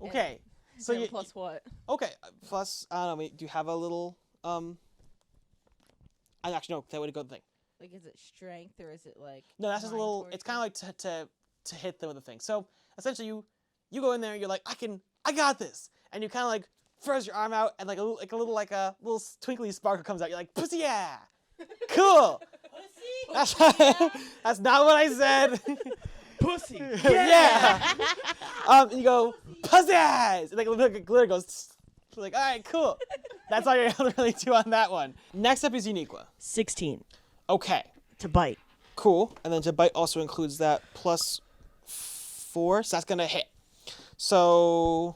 Okay. So And you plus what? okay plus I don't know. Do you have a little I actually no. That would go the thing. Like, is it strength or is it like? No, that's just a mind little. towards It's kind of like to hit them with a thing. So essentially, you go in there. You're like, I got this, and you kind of like throws your arm out, and like a little twinkly sparkle comes out. You're like, pussy yeah, cool. That's that's not what I said. Pussy. Yeah. And you go pussy eyes, and like a little glitter goes. Like, all right, cool. That's all you're able to really do on that one. Next up is Uniqua. 16 Okay. to bite. Cool. And then to bite also includes that plus 4, so that's gonna hit. So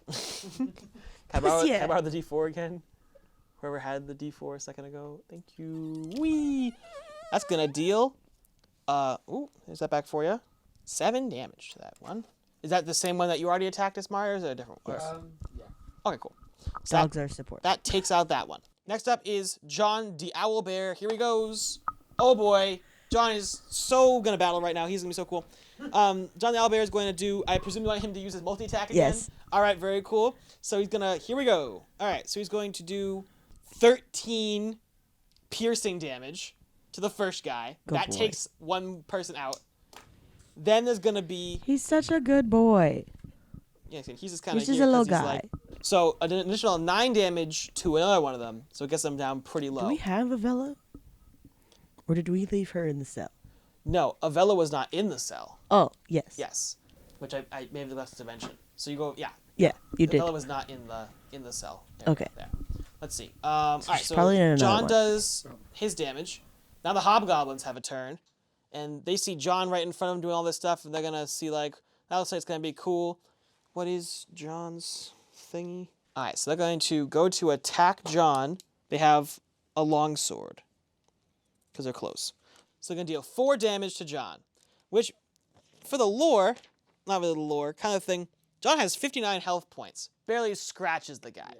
can I borrow the D4 again? Whoever had the D4 a second ago. Thank you. Wee. That's gonna deal. Is that back for you? 7 damage to that one. Is that the same one that you already attacked as Mario, or is it a different one? Yeah. Okay, cool. So Dogs are support. that takes out that one. Next up is John the Owlbear. Here he goes. Oh boy. John is so gonna battle right now. He's gonna be so cool. John the Owlbear is going to do, I presume you want him to use his multi-attack again? Yes. Alright, very cool. So he's gonna, here we go. Alright, so he's going to do 13 piercing damage to the first guy. Good That boy. takes one person out. Then there's gonna be, He's such a good boy. yeah, he's just kind of He's just a little guy. so an additional 9 damage to another one of them. So it gets them down pretty low. Do we have Avella? Or did we leave her in the cell? No, Avella was not in the cell. Oh, yes. Yes, which I may have neglected to mention. So you go, yeah. Yeah, you did. Avella was not in the cell. Area Okay. There. Let's see. All right. she's So probably in another John one. does his damage. Now the hobgoblins have a turn, and they see John right in front of them doing all this stuff, and they're gonna see like that looks like it's gonna be cool. What is John's thingy? All right. So they're going to go to attack John. They have a long sword because they're close. So they're going to deal 4 damage to John, which, for the lore, not really the lore, kind of thing, John has 59 health points. Barely scratches the guy.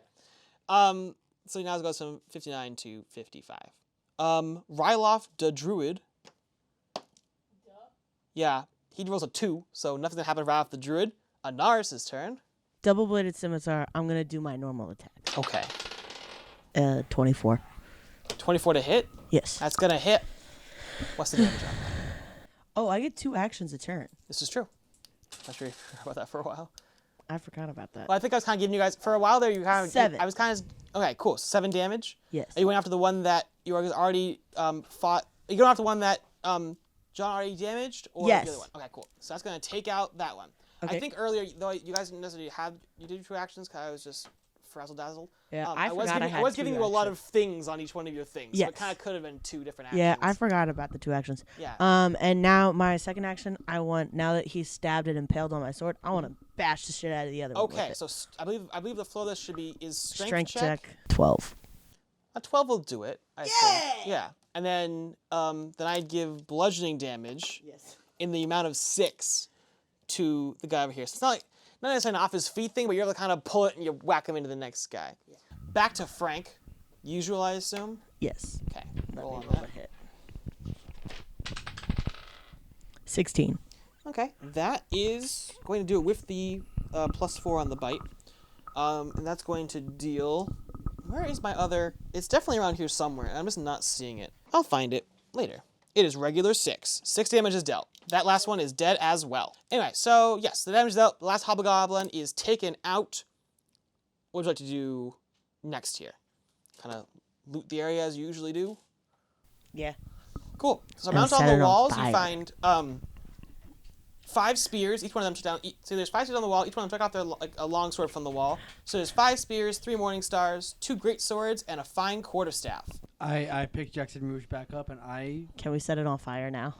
So now it goes from 59 to 55. Ryloff the Druid Yeah, he rolls a 2, so nothing's gonna happen right off the druid. Anaris' turn. Double-bladed scimitar. I'm gonna do my normal attack. Okay. 24. 24 to hit. Yes. That's gonna hit. What's the damage on? Oh, I get 2 actions a turn. This is true. Not sure you forgot about that for a while. I forgot about that. Well, I think I was kind of giving you guys for a while there. You kind of 7. I was kind of okay. Cool. 7 damage. Yes. Are you went after the one that you already fought? Are you going after the one that John already damaged, or Yes. the other one? Okay, cool. So that's gonna take out that one. Okay. I think earlier, though, you guys didn't necessarily have you did 2 actions because I was just frazzle dazzled. Yeah, I was giving you a lot of things on each one of your things. So Yes. it kind of could have been 2 different actions. Yeah, I forgot about the 2 actions. Yeah. And now my second action, now that he's stabbed and impaled on my sword, I want to bash the shit out of the other one. Okay, with so I believe the flow of this is strength, strength check. 12. A 12 will do it. I think. Yeah. And then I'd give bludgeoning damage Yes. in the amount of 6 to the guy over here. So it's not necessarily an off his feet thing, but you're able to kind of pull it and you whack him into the next guy. Yeah. Back to Frank. Usual, I assume. Yes. Okay. Let Roll me on roll that. a hit. 16. Okay. That is going to do it with the +4 on the bite. And that's going to deal. Where is my other? It's definitely around here somewhere. I'm just not seeing it. I'll find it later. It is regular 6. 6 damage is dealt. That last one is dead as well. Anyway, so yes, the damage is dealt. The last hobgoblin is taken out. What would you like to do next here? Kind of loot the area as you usually do? Yeah. Cool. So And mounted set on it the on walls, you fire. find 5 spears. Each one of them took down. So there's 5 spears on the wall. Each one of them took off a long sword from the wall. So there's 5 spears, 3 morning stars, 2 great swords, and a fine quarterstaff. I picked Jackson Rouge back up, and I Can we set it on fire now?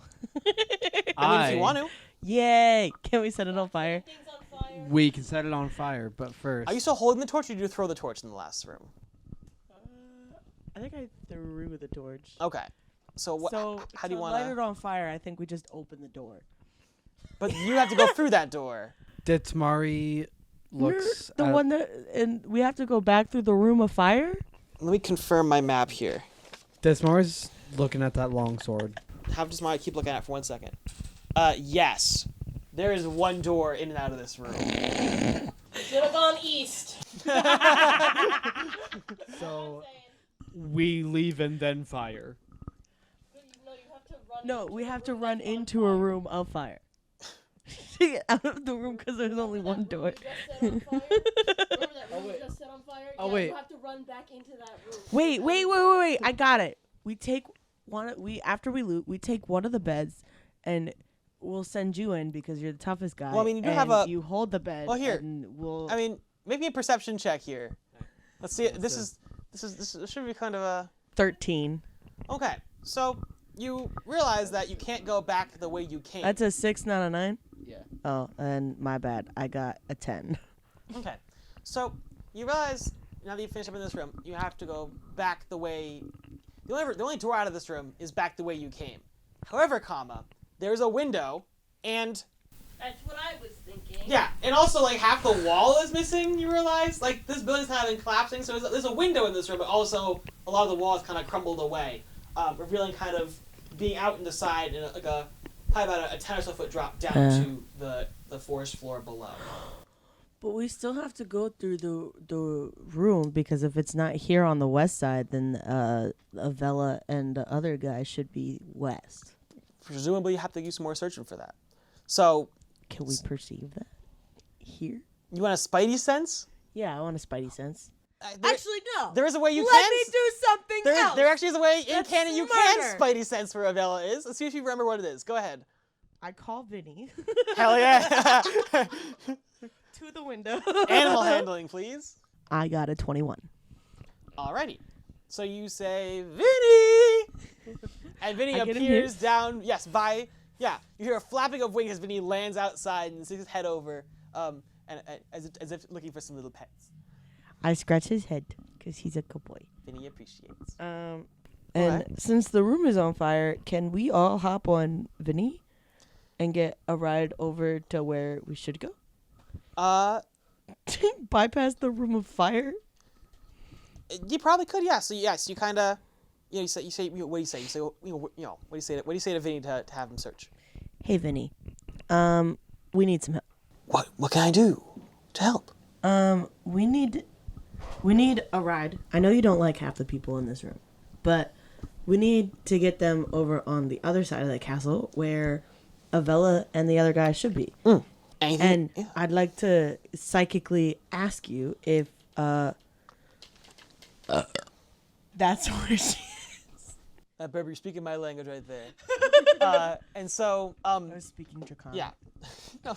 I mean, if you want to. Yay! Can we set it on fire? Things on fire. we can set it on fire, but first. Are you still holding the torch, or did you throw the torch in the last room? I think I threw the torch. Okay. So what? How do you want light it to? on fire? I think we just open the door. But you have to go through that door. Detmari looks the at- one that, and we have to go back through the room of fire. Let me confirm my map here. Detmari's looking at that long sword. Have just my keep looking at it for 1 second. Yes. There is one door in and out of this room. Should have gone east. So we leave and then fire. No, you have to run. No, we have to run into a room of fire. To get out of the room because there's only one door. Just set on fire. Remember that room wait. just set on fire? Oh, Yeah, wait. You have to run back into that room. Wait! I got it. We take after we loot, we take one of the beds, and we'll send you in because you're the toughest guy. Well, I mean, you do and have a- You hold the bed. Well, here. And we'll. I mean, make me a perception check here. Let's see. This should be kind of a. 13. Okay. So you realize that you can't go back the way you came. That's a 6, not a 9. Yeah. Oh, and my bad. I got a 10. Okay. So you realize now that you finish up in this room, you have to go back the way. The only door out of this room is back the way you came. However, there's a window, and That's what I was thinking. yeah, and also like half the wall is missing. You realize like this building's kind of been collapsing, so there's a window in this room, but also a lot of the walls kind of crumbled away, revealing kind of being out in the side in probably about a 10 or so foot drop down to the forest floor below. But we still have to go through the room because if it's not here on the west side, then Avella and the other guy should be west. Presumably, you have to do some more searching for that. So, Can we perceive that here? you want a spidey sense? Yeah, I want a spidey sense. Actually, no. There is a way you Let can. me do something else. There actually is a way in That's canon you smarter. can spidey sense where Avella is. Let's see if you remember what it is. Go ahead. I call Vinny Hell yeah. to the window. Animal handling, please. I got a 21. Alrighty. So you say, Vinny! And Vinny I get him appears here? down, you hear a flapping of wings as Vinny lands outside and sticks his head over, and as if looking for some little pets. I scratch his head because he's a good boy. Vinny appreciates. And Okay. since the room is on fire, can we all hop on Vinny and get a ride over to where we should go? Bypass the room of fire? You probably could, yeah. So yes, you kind of, you say, what do you say? You say, what do you say to Vinny to have him search? Hey, Vinny. We need some help. What can I do to help? We need a ride. I know you don't like half the people in this room, but we need to get them over on the other side of the castle where Avella and the other guy should be. And I'd like to psychically ask you if that's where she is. Baby, you're speaking my language right there. And so, I was speaking Draconic. yeah. No,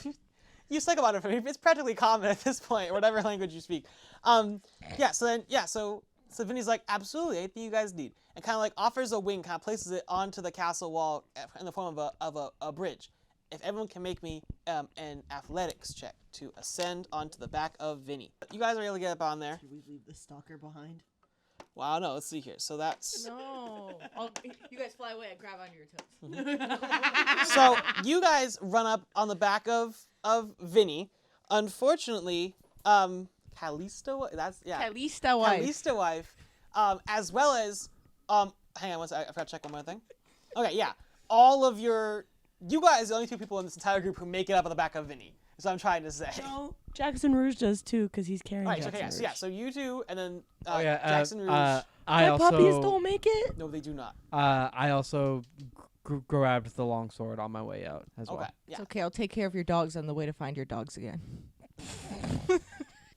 you think about it for me. It's practically common at this point, or whatever language you speak. So Vinny's like, absolutely, anything you guys need. And kind of like offers a wing, kind of places it onto the castle wall in the form of a bridge. If everyone can make me an athletics check to ascend onto the back of Vinny. You guys are able to get up on there. Should we leave the stalker behind? Well, I don't know. Let's see here. So that's... No. You guys fly away and grab onto your toes. So you guys run up on the back of Vinny. Unfortunately, Kalliistawife, Kalliistawife, as well as hang on one second, I forgot to check one more thing. Okay, yeah. You guys are the only two people in this entire group who make it up on the back of Vinny. Is what I'm trying to say. No, Jackson Rouge does too, because he's carrying Jackson Rouge. So you two, and then Jackson Rouge. I My also puppies don't make it. No, they do not. I also grabbed the longsword on my way out as well. Okay, yeah. It's okay. I'll take care of your dogs on the way to find your dogs again.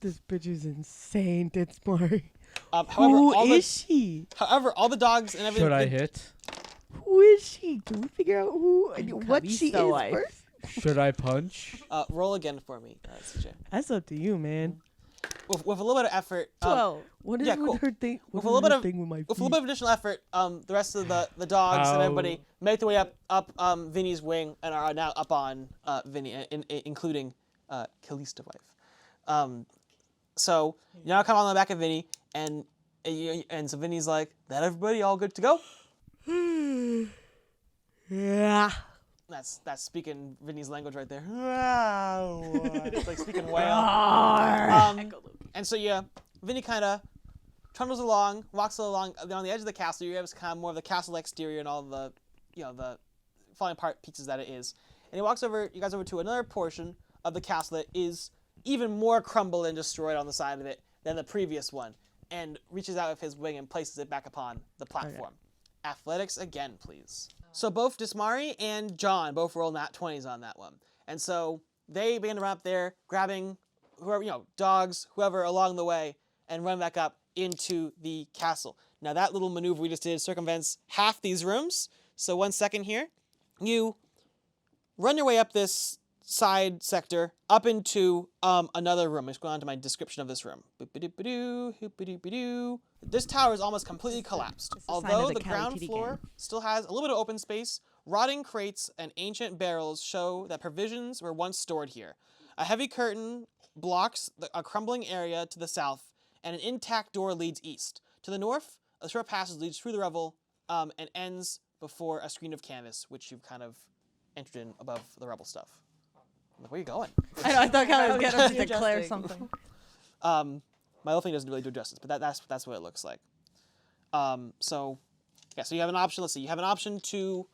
This bitch is insane, However, Who all is she? However, all the dogs and everything. Should I hit? Who is she? Can we figure out what she is Kalliistawife. first? Should I punch? Roll again for me, CJ. That's up to you, man. With a little bit of effort. 12. What is yeah, with cool. her thing? With What a little is bit her of thing with my with a little bit of additional effort, the rest of the dogs and How- everybody make their way up Vinny's wing and are now up on Vinny, including Kalliistawife. So you now come on the back of Vinny, and so Vinny's like, "That everybody all good to go?" Yeah. That's speaking Vinny's language right there. It's like speaking whale. And so Vinny kind of trundles along, walks along on the edge of the castle. You have kind of more of the castle exterior and all the, the falling apart pieces that it is. And he walks you guys over to another portion of the castle that is even more crumbled and destroyed on the side of it than the previous one, and reaches out with his wing and places it back upon the platform. Okay. Athletics again, please. So both Dismari and John both rolled nat 20s on that one. And so they begin to run up there, grabbing whoever, dogs, whoever along the way, and run back up into the castle. Now that little maneuver we just did circumvents half these rooms. So 1 second here. You run your way up this side sector up into another room. Let's go on to my description of this room. This tower is almost completely collapsed. Although the ground floor still has a little bit of open space, rotting crates and ancient barrels show that provisions were once stored here. A heavy curtain blocks a crumbling area to the south, and an intact door leads east. To the north, a short passage leads through the revel and ends before a screen of canvas, which you've kind of entered in above the rebel stuff. Where are you going? I thought I was going to declare something. My little thing doesn't really do justice, but that's what it looks like. So you have an option. Let's see. You have an option to,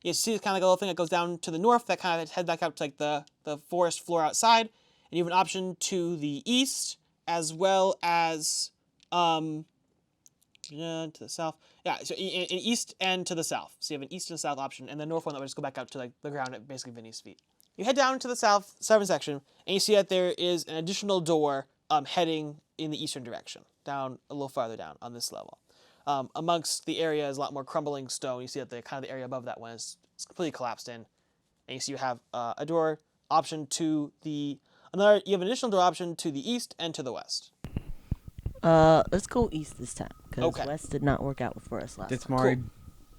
you see kind of like a little thing that goes down to the north that kind of head back up to like the forest floor outside, and you have an option to the east as well as to the south. Yeah, so in east and to the south. So you have an east and south option, and the north one that would just go back out to like the ground at basically Vinny's feet. You head down to the southern section, and you see that there is an additional door heading in the eastern direction, down a little farther down on this level. Amongst the area is a lot more crumbling stone. You see that the area above that one is completely collapsed in, and you see you have a door option to you have an additional door option to the east and to the west. Let's go east this time, because Okay. west did not work out for us last time. Dismari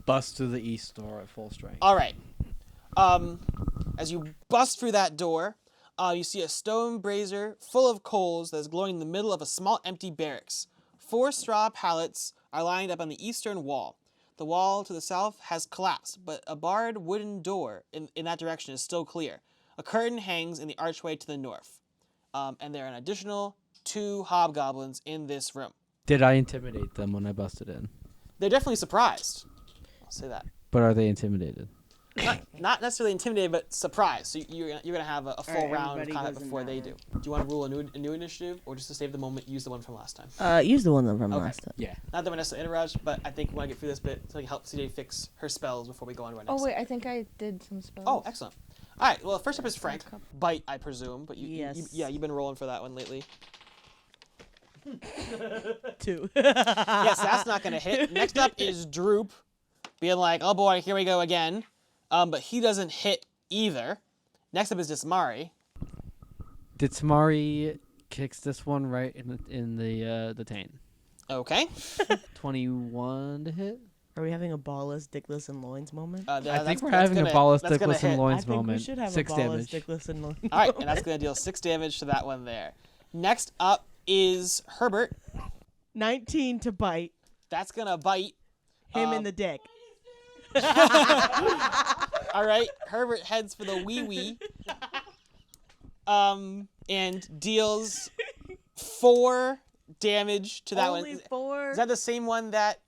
busts through the east door at full strength. All right. As you bust through that door, you see a stone brazier full of coals that is glowing in the middle of a small empty barracks. 4 straw pallets are lined up on the eastern wall. The wall to the south has collapsed, but a barred wooden door in that direction is still clear. A curtain hangs in the archway to the north. And there are an additional 2 hobgoblins in this room. Did I intimidate them when I busted in? They're definitely surprised. I'll say that. But are they intimidated? not necessarily intimidated, but surprised. So you're gonna have a full Alright, round of everybody combat goes in before that they room. do. Do you want to rule a new initiative, or just to save the moment, use the one from last time? Use the one from Okay. last time. Yeah. Not that we're necessarily in a rush, but I think we want to get through this bit so we can help CJ fix her spells before we go on to our next. Oh wait, I think I did some spells. Oh, excellent. All right. Well, first up is Frank. Bite, I presume, but Yes. you've been rolling for that one lately. 2. Yes, that's not gonna hit. Next up is Droop, being like, "Oh boy, here we go again," but he doesn't hit either. Next up is Dismari. Ditsmari kicks this one right in the taint. Okay. 21 to hit. Are we having a ballless, dickless, and loins moment? I think we're having a ballless, that's gonna dickless, and hit. loins I think moment. we should have 6 a ballless, damage. dickless, and loins. All right, and that's gonna deal 6 damage to that one there. Next up is Herbert. 19 to bite That's gonna bite. him in the dick. All right, Herbert heads for the wee wee. And deals 4 damage to that Only one. 4. Is that the same one that?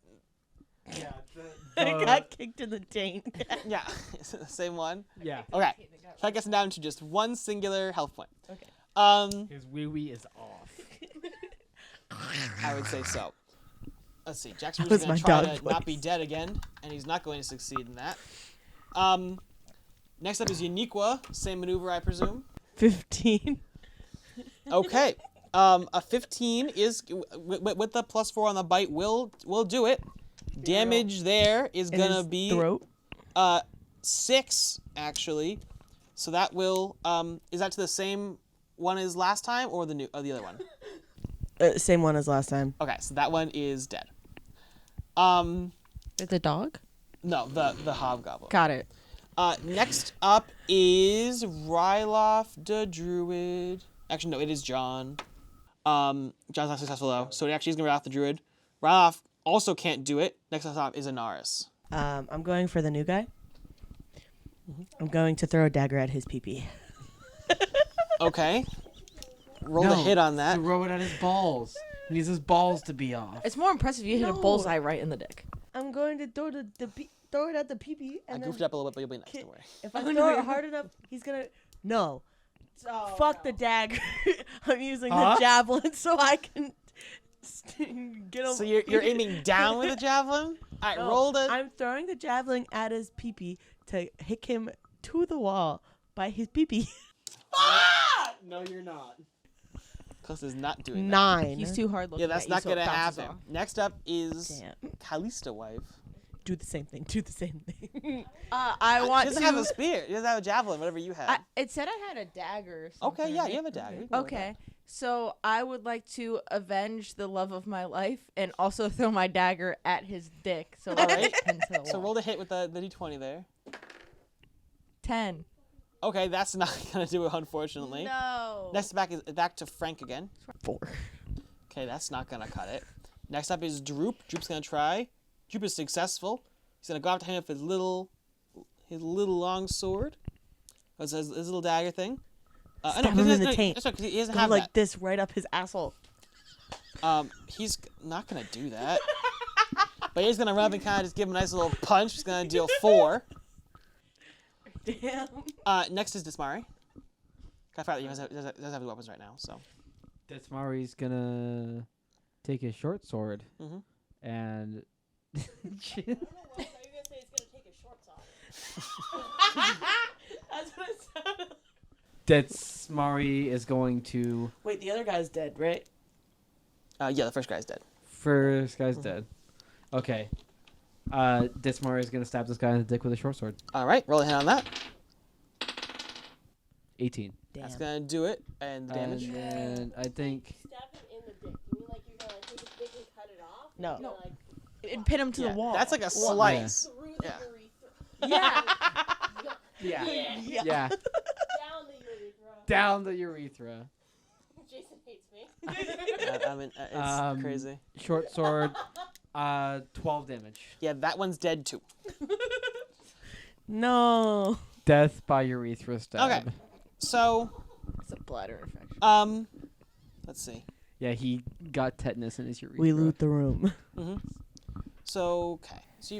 I got kicked in the taint. Yeah, it's the same one. Yeah. Okay, so that gets him down to just 1 singular health point. Okay. His wee wee is off. I would say so. Let's see. Jackson was is going to my try dog to not voice. be dead again, and he's not going to succeed in that. Next up is Uniqua. Same maneuver, I presume. 15. Okay. A 15 is with the +4 on the bite will do it. Damage there is In gonna his be throat. 6 actually. So that will is that to the same one as last time or the other one? Same one as last time. Okay, so that one is dead. The dog. No, the hobgoblin. Got it. Next up is Ryloff the Druid. Actually, no, it is John. John's not successful though, so it actually is gonna be Ryloff the Druid. Ryloff also can't do it. Next up is Anaris. I'm going for the new guy. I'm going to throw a dagger at his pee-pee. Okay. Roll a hit on that. Throw it at his balls. He needs his balls to be off. It's more impressive you hit a No. bullseye right in the dick. I'm going to throw it at the pee-pee. I And goofed it then up a little bit, but you'll be next. Don't worry. if I throw it hard enough, he's going to... No. Fuck the dagger. I'm using the javelin so I can get him. So you're aiming down with a javelin? All right, roll the. I'm throwing the javelin at his pee-pee to hit him to the wall by his pee-pee. No, you're not. Close is not doing that. 9. He's too hard looking. Yeah, that's at you, not so it gonna bounces happen. off. Next up is Damn. Kalliistawife. Do the same thing. Do the same thing. I She want doesn't to. have a spear. She doesn't have a javelin. Whatever you have. It said I had a dagger. Or something. Okay, yeah, you have a dagger. You can roll with Okay, so I would like to avenge the love of my life and also throw my dagger at his dick. So that Alright. it pins to the that. So wall. roll the hit with the d20 there. 10. Okay, that's not gonna do it, unfortunately. No. Next is back to Frank again. 4. Okay, that's not gonna cut it. Next up is Droop. Droop's gonna try. Droop is successful. He's gonna go up to him with his little long sword. His little dagger thing. Stab him in the taint. That's right, 'cause he doesn't Go have like that. this right up his asshole. He's not gonna do that. But he's gonna run up and kind of just give him a nice little punch. He's gonna deal 4. Damn. Next is Dismari. I forgot that he doesn't have the weapons right now, so. Ditsmari's gonna take his short sword Mhm. and Are you gonna say he's gonna take his shorts off? That's what it sounded. Ditsmari is going to Wait, the other guy's dead, right? Yeah, the first guy's dead. first guy's dead. Okay. Ditsmari is gonna stab this guy in the dick with a short sword. All right, roll a hit on that. 18. Damn. That's gonna do it. And the damage. And then I think Stab him in the dick. You mean like you're gonna take his dick and cut it off? No. You're gonna, like, It'd pin him to Yeah, the wall. that's like a slice. through the Yeah. urethra. Yeah. yeah, Down the urethra. down the urethra. Jason hates me. I mean, it's crazy. Short sword, 12 damage. Yeah, that one's dead too. No. Death by urethra stab. Okay. So, It's a bladder infection. let's see. Yeah, he got tetanus in his urethra. We loot the room. So okay. So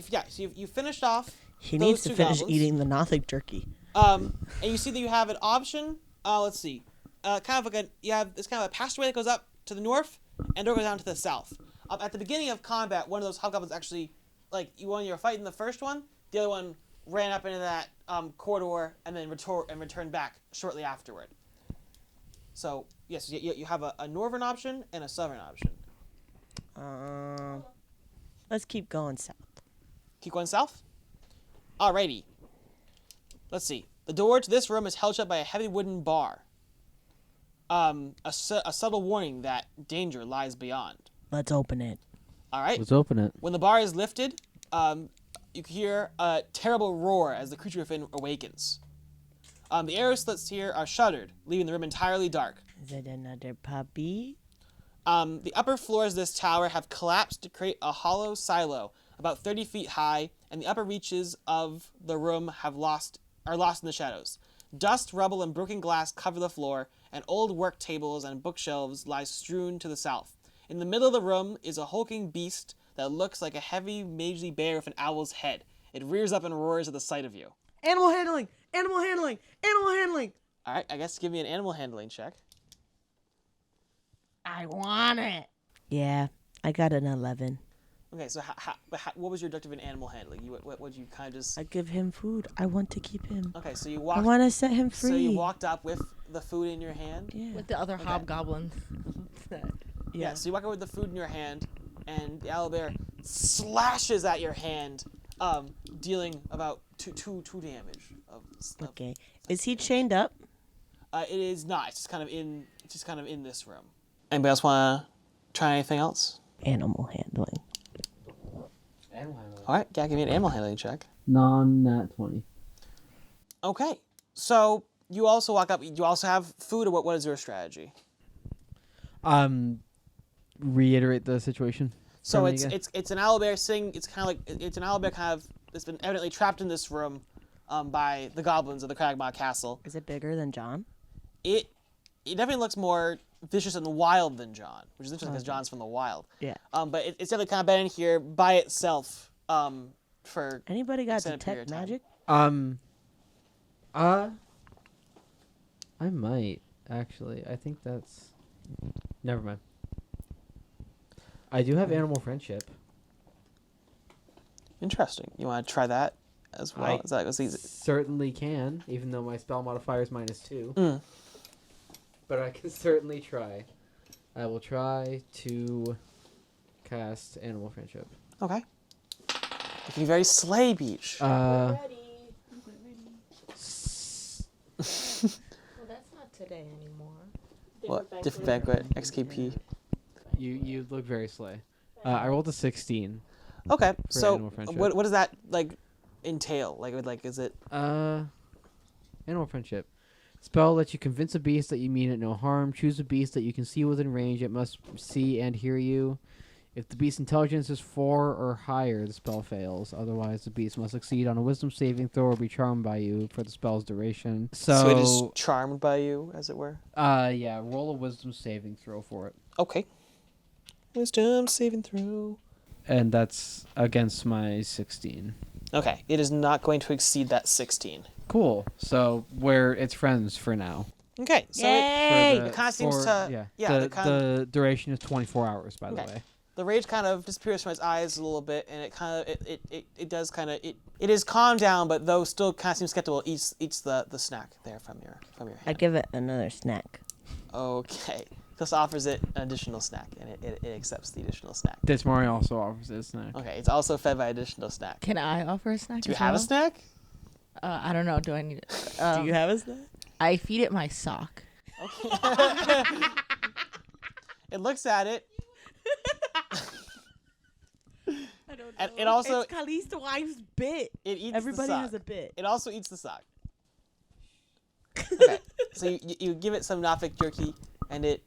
you finished off He those needs to two finish goblins. eating the Nothic turkey. And you see that you have an option. Let's see. Kind of like it's kind of a passageway that goes up to the north and door goes down to the south. At the beginning of combat, one of those hobgoblins actually, like you when you were fighting the first one, the other one ran up into that corridor and then returned back shortly afterward. So yes, you have a northern option and a southern option. Let's keep going south. Keep going south. Alrighty. Let's see. The door to this room is held shut by a heavy wooden bar. A subtle warning that danger lies beyond. Let's open it. All right. Let's open it. When the bar is lifted, you can hear a terrible roar as the creature within awakens. The arrow slits here are shuttered, leaving the room entirely dark. Is it another puppy? The upper floors of this tower have collapsed to create a hollow silo about 30 feet high, and the upper reaches of the room are lost in the shadows. Dust, rubble, and broken glass cover the floor, and old work tables and bookshelves lie strewn to the south. In the middle of the room is a hulking beast that looks like a heavy, mangy bear with an owl's head. It rears up and roars at the sight of you. Animal handling! Animal handling! Animal handling! All right, I guess give me an animal handling check. I want it. Yeah, I got an 11. Okay, so what was your objective in animal handling? What would you kind of just... I give him food. I want to keep him. Okay, so you I walked... want to set him free. So you walked up with the food in your hand? Yeah. With the other hobgoblin. Yeah, so you walk up with the food in your hand, and the owlbear slashes at your hand, dealing about two damage. Okay. Is he chained up? It is not. It's just kind of in this room. Anybody else want to try anything else? Animal handling. All right, yeah, give me an animal handling check. Non-nat 20. Okay, so you also walk up. You also have food, or what is your strategy? Reiterate the situation. So for me it's again. it's an owlbear sitting. It's kind of like it's an owlbear kind of that's been evidently trapped in this room, by the goblins of the Cragmaw Castle. Is it bigger than John? It definitely looks more vicious and wild than John, which is interesting because John's from the wild. Yeah. But it's definitely kind of been in here by itself. For Anybody got extended period detect of magic? I might actually. I think that's. Never mind. I do have animal friendship. Interesting. You want to try that as well? Is that was easy? Certainly can, even though my spell modifier is -2. Mm. But I can certainly try. I will try to cast animal friendship. Okay. It can be very Slay Beach. Well, that's not today anymore. What? Different banquet. XKP. You look very slay. I rolled a 16. Okay. For So animal friendship. what does that entail? Like is it? Animal friendship. Spell lets you convince a beast that you mean it no harm. Choose a beast that you can see within range. It must see and hear you. If the beast's intelligence is 4 or higher, the spell fails. Otherwise, the beast must succeed on a wisdom saving throw or be charmed by you for the spell's duration. So it is charmed by you, as it were. Yeah, roll a wisdom saving throw for it. Okay. Wisdom saving throw. And that's against my 16. Okay. It is not going to exceed that 16. Cool. So it's friends for now. Okay. So Yay! it kind of seems to. Yeah. The duration is 24 hours, by the Okay. way. The rage kind of disappears from its eyes a little bit, and it kind of it does kind of it is calmed down, but though still kind of seems skeptical. Eats the snack there from your I hand. give it another snack. Okay. Chris offers it an additional snack, and it accepts the additional snack. Dismari also offers a snack. Okay, it's also fed by additional snack. Can I offer a snack? Do you as have a well? snack? I don't know. Do I need it? Do you have a snack? I feed it my sock. Okay. It looks at it. I don't know. And it also It's Kalliistawife's bit. it eats Everybody the sock. has a bit. It also eats the sock. Okay, so you give it some Nothic jerky, and it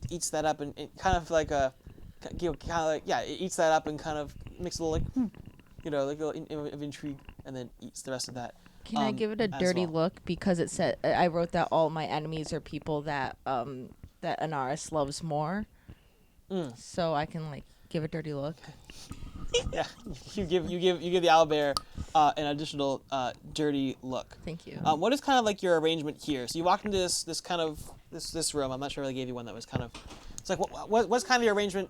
eats that up and kind of like it eats that up and kind of makes a little like a little of intrigue, and then eats the rest of that. Can I give it a as dirty well. look because it said I wrote that all my enemies are people that Anaris loves more. Mm. So I can give a dirty look. Yeah, you give the owlbear an additional dirty look. Thank you. What is kind of like your arrangement here? So you walked into this room. I'm not sure if I gave you one that was kind of. It's like what's kind of the arrangement?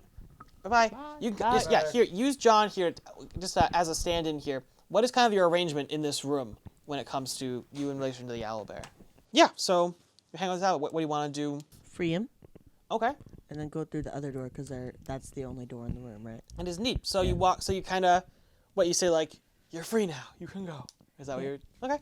Bye. You just, here. Use John here, just as a stand-in here. What is kind of your arrangement in this room when it comes to you in relation to the owlbear? Yeah. So you hang with this owl. What do you want to do? Free him. Okay. And then go through the other door because that's the only door in the room, right? It is neat. So you walk. So you kind of, what you say like, you're free now. You can go. Is that what you're? Okay.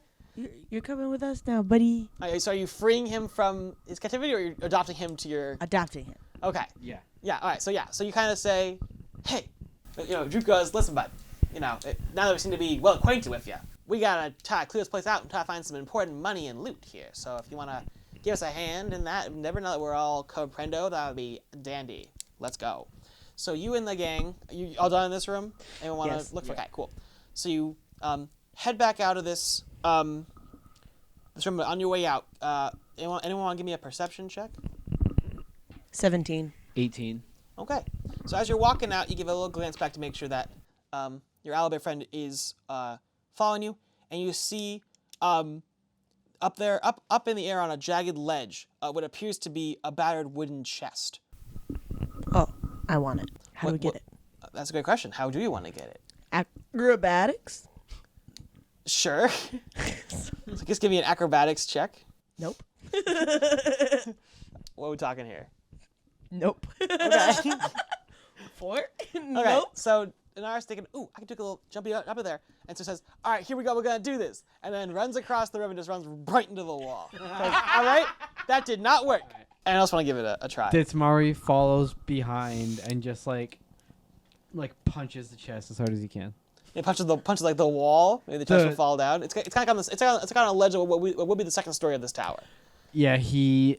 You're coming with us now, buddy. So are you freeing him from his captivity, or you're adopting him to your? Adopting him. Okay. Yeah. Yeah. All right. So you kind of say, hey, Droop goes, listen, bud. Now that we seem to be well acquainted with you, we gotta try to clear this place out and try to find some important money and loot here. So if you wanna give us a hand in that, never know that we're all comprendo, that would be dandy. Let's go. So you and the gang, you all done in this room? Anyone want to look for? Okay, cool. So you head back out of this room. On your way out, anyone want to give me a perception check? 17. 18. Okay. So as you're walking out, you give a little glance back to make sure that your owlbear friend is following you, and you see up there, up in the air on a jagged ledge, what appears to be a battered wooden chest. Oh, I want it. How do we get it? That's a great question. How do you want to get it? Acrobatics? Sure. So just give me an acrobatics check. Nope. What are we talking here? Nope. Okay. 4? Okay. Nope. So Inara's thinking, ooh, I can take a little jumpy up in there. And so says, all right, here we go, we're going to do this. And then runs across the room and just runs right into the wall. All right, that did not work. And I also want to give it a try. Ditsmari follows behind and just like punches the chest as hard as he can. It punches like the wall. Maybe the chest will fall down. It's kind of like on this. It's kind of on a ledge of what will be the second story of this tower. Yeah, he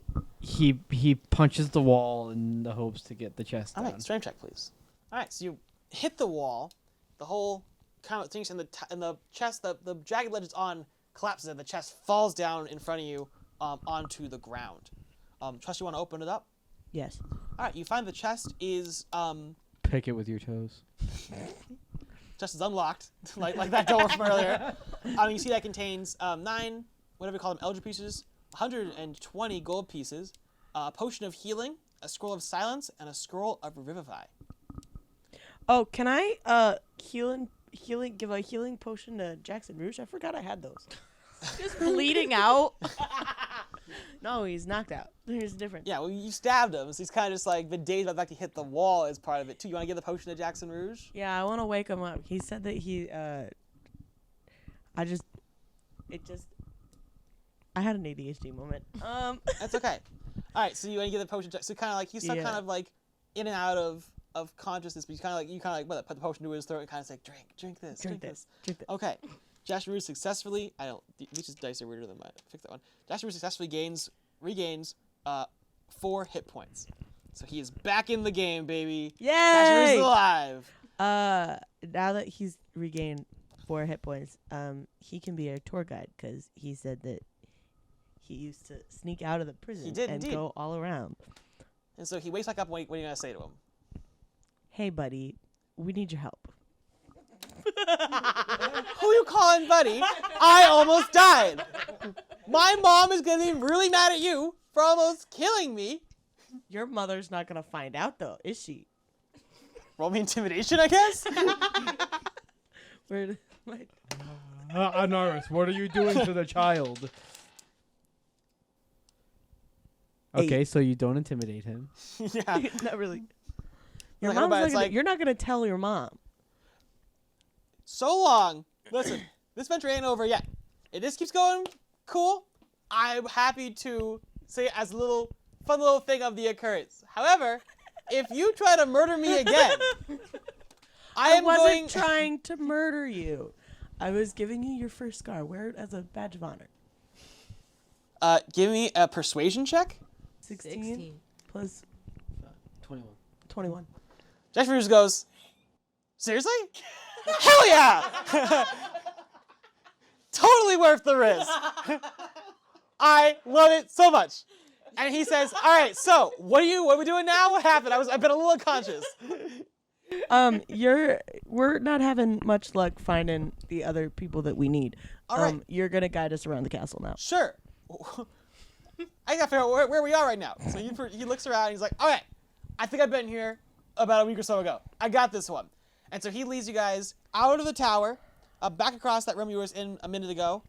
punches the wall in the hopes to get the chest down. All right, strength check, please. All right, so you hit the wall. The whole kind of things in the chest, the jagged ledge it's on collapses, and the chest falls down in front of you onto the ground. Trust you want to open it up? Yes. All right, you find the chest is Pick it with your toes. chest is unlocked, like that door from earlier. You see that contains 9, whatever you call them, elder pieces, 120 gold pieces, a potion of healing, a scroll of silence, and a scroll of revivify. Oh, can I give a healing potion to Jackson Rouge? I forgot I had those. Just bleeding out. No, he's knocked out. There's a difference. Yeah, well, you stabbed him, so he's kind of just like been dazed by the fact he hit the wall as part of it too. You want to give the potion to Jackson Rouge? Yeah, I want to wake him up. He said that I had an ADHD moment. That's okay. All right, so you want to give the potion. So kind of like he's still kind of like in and out of consciousness, but you kind of like put the potion to his throat and kind of say, drink this. Okay, Jackson Rouge successfully. These dice are weirder than mine. Fix that one. Jackson Rouge successfully regains 4 hit points. So he is back in the game, baby. Yay! Jackson Rouge is alive. Now that he's regained 4 hit points, he can be a tour guide because he said that he used to sneak out of the prison and indeed go all around. And so he wakes back up. What are you gonna say to him? Hey, buddy, we need your help. Who you calling buddy? I almost died. My mom is gonna be really mad at you for almost killing me. Your mother's not gonna find out though, is she? Roll me intimidation, I guess. Where? Anaris, what are you doing to the child? Okay, so you don't intimidate him. Yeah. Not really. You're You're not gonna tell your mom. So long. Listen, this venture ain't over yet. If this keeps going cool, I'm happy to say it as a fun little thing of the occurrence. However, if you try to murder me again, I wasn't trying to murder you. I was giving you your first scar. Wear it as a badge of honor. Give me a persuasion check. 16 plus 21. Jackson Rouge goes, seriously? Hell yeah! Totally worth the risk. I love it so much. And he says, all right, so what are we doing now? What happened? I've been a little unconscious. We're not having much luck finding the other people that we need. All right. You're gonna guide us around the castle now. Sure. I gotta figure out where we are right now. So he looks around and he's like, okay, I think I've been here about a week or so ago. I got this one. And so he leads you guys out of the tower, back across that room you were in a minute ago,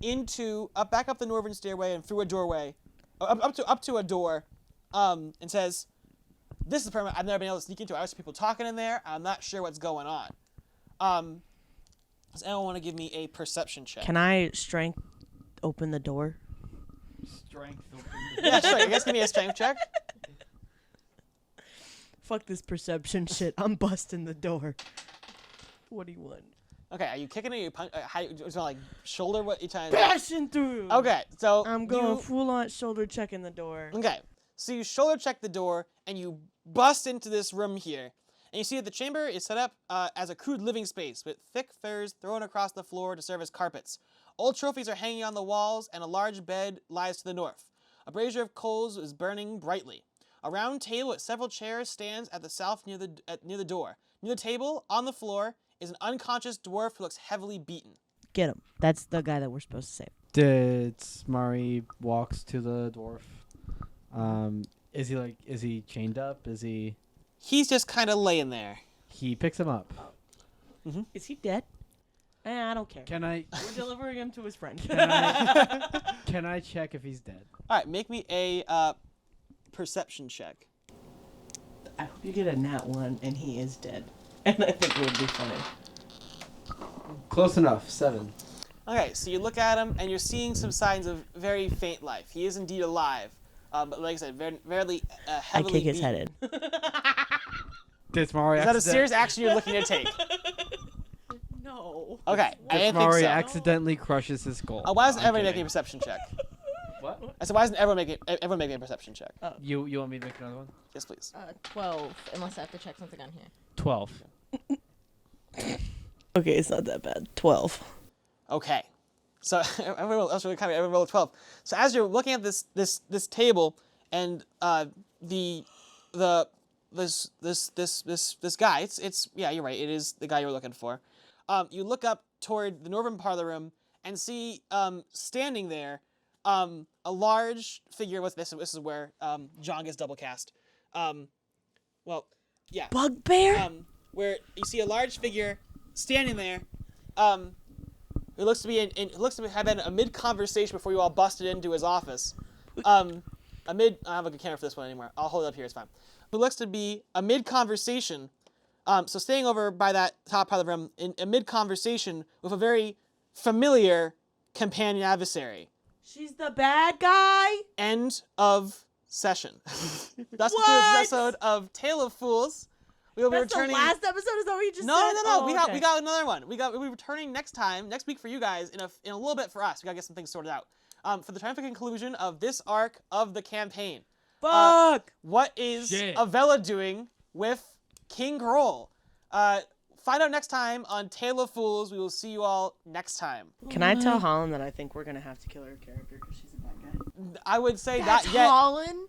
back up the northern stairway and through a doorway, up to a door, and says, this is the permit I've never been able to sneak into. I heard some people talking in there. I'm not sure what's going on. Does anyone want to give me a perception check? Can I strength open the door? Strength. Yeah, sure. You guys give me a strength check. Fuck this perception shit. I'm busting the door. 21. Okay, are you kicking it? Are you how you just like shoulder? What you trying to Bashing through. Okay, so I'm going full on shoulder checking the door. Okay, so you shoulder check the door and you bust into this room here, and you see that the chamber is set up as a crude living space with thick furs thrown across the floor to serve as carpets. Old trophies are hanging on the walls, and a large bed lies to the north. A brazier of coals is burning brightly. A round table with several chairs stands at the south near the door. Near the table, on the floor, is an unconscious dwarf who looks heavily beaten. Get him. That's the guy that we're supposed to save. Did Smari walks to the dwarf? Is he chained up? Is he? He's just kind of laying there. He picks him up. Is he dead? I don't care. Can I? We're delivering him to his friend. Can I check if he's dead? All right, make me a perception check. I hope you get a nat 1 and he is dead. And I think it would be funny. Close enough. 7. Okay, so you look at him and you're seeing some signs of very faint life. He is indeed alive, but like I said, very I heavily kick his beaten. head in. Did Smari? Is that a serious action you're looking to take? No. Okay, I didn't think Smari so. accidentally crushes his skull. Why doesn't I'm everybody make kidding. a perception check? What? I said, why doesn't everyone make a perception check? You want me to make another one? Yes, please. 12, unless I have to check something on here. 12. Okay, it's not that bad. 12. Okay, so everyone else really kind of rolled a 12. So as you're looking at this table and this guy, it's yeah, you're right. It is the guy you were looking for. You look up toward the northern part of the room and see standing there a large figure. This is where John gets double cast. Well, yeah. Bugbear? Where you see a large figure standing there, who looks to have been a mid conversation before you all busted into his office. I don't have a good camera for this one anymore. I'll hold it up here. It's fine. Who looks to be a mid conversation. So staying over by that top part of the room in a mid conversation with a very familiar companion adversary. She's the bad guy? End of session. That's concludes this episode of Tale of Fools. We will be That's returning. the last episode? Is that what you just said? No. Oh, we okay. got another one. We'll be returning next week for you guys in a little bit for us. We gotta get some things sorted out. For the triumphant conclusion of this arc of the campaign. Fuck! What is Shit. Avella doing with King Kroll? Find out next time on Tale of Fools. We will see you all next time. Can I tell Holland that I think we're going to have to kill her character because she's a bad guy? I would say That's not yet. Holland?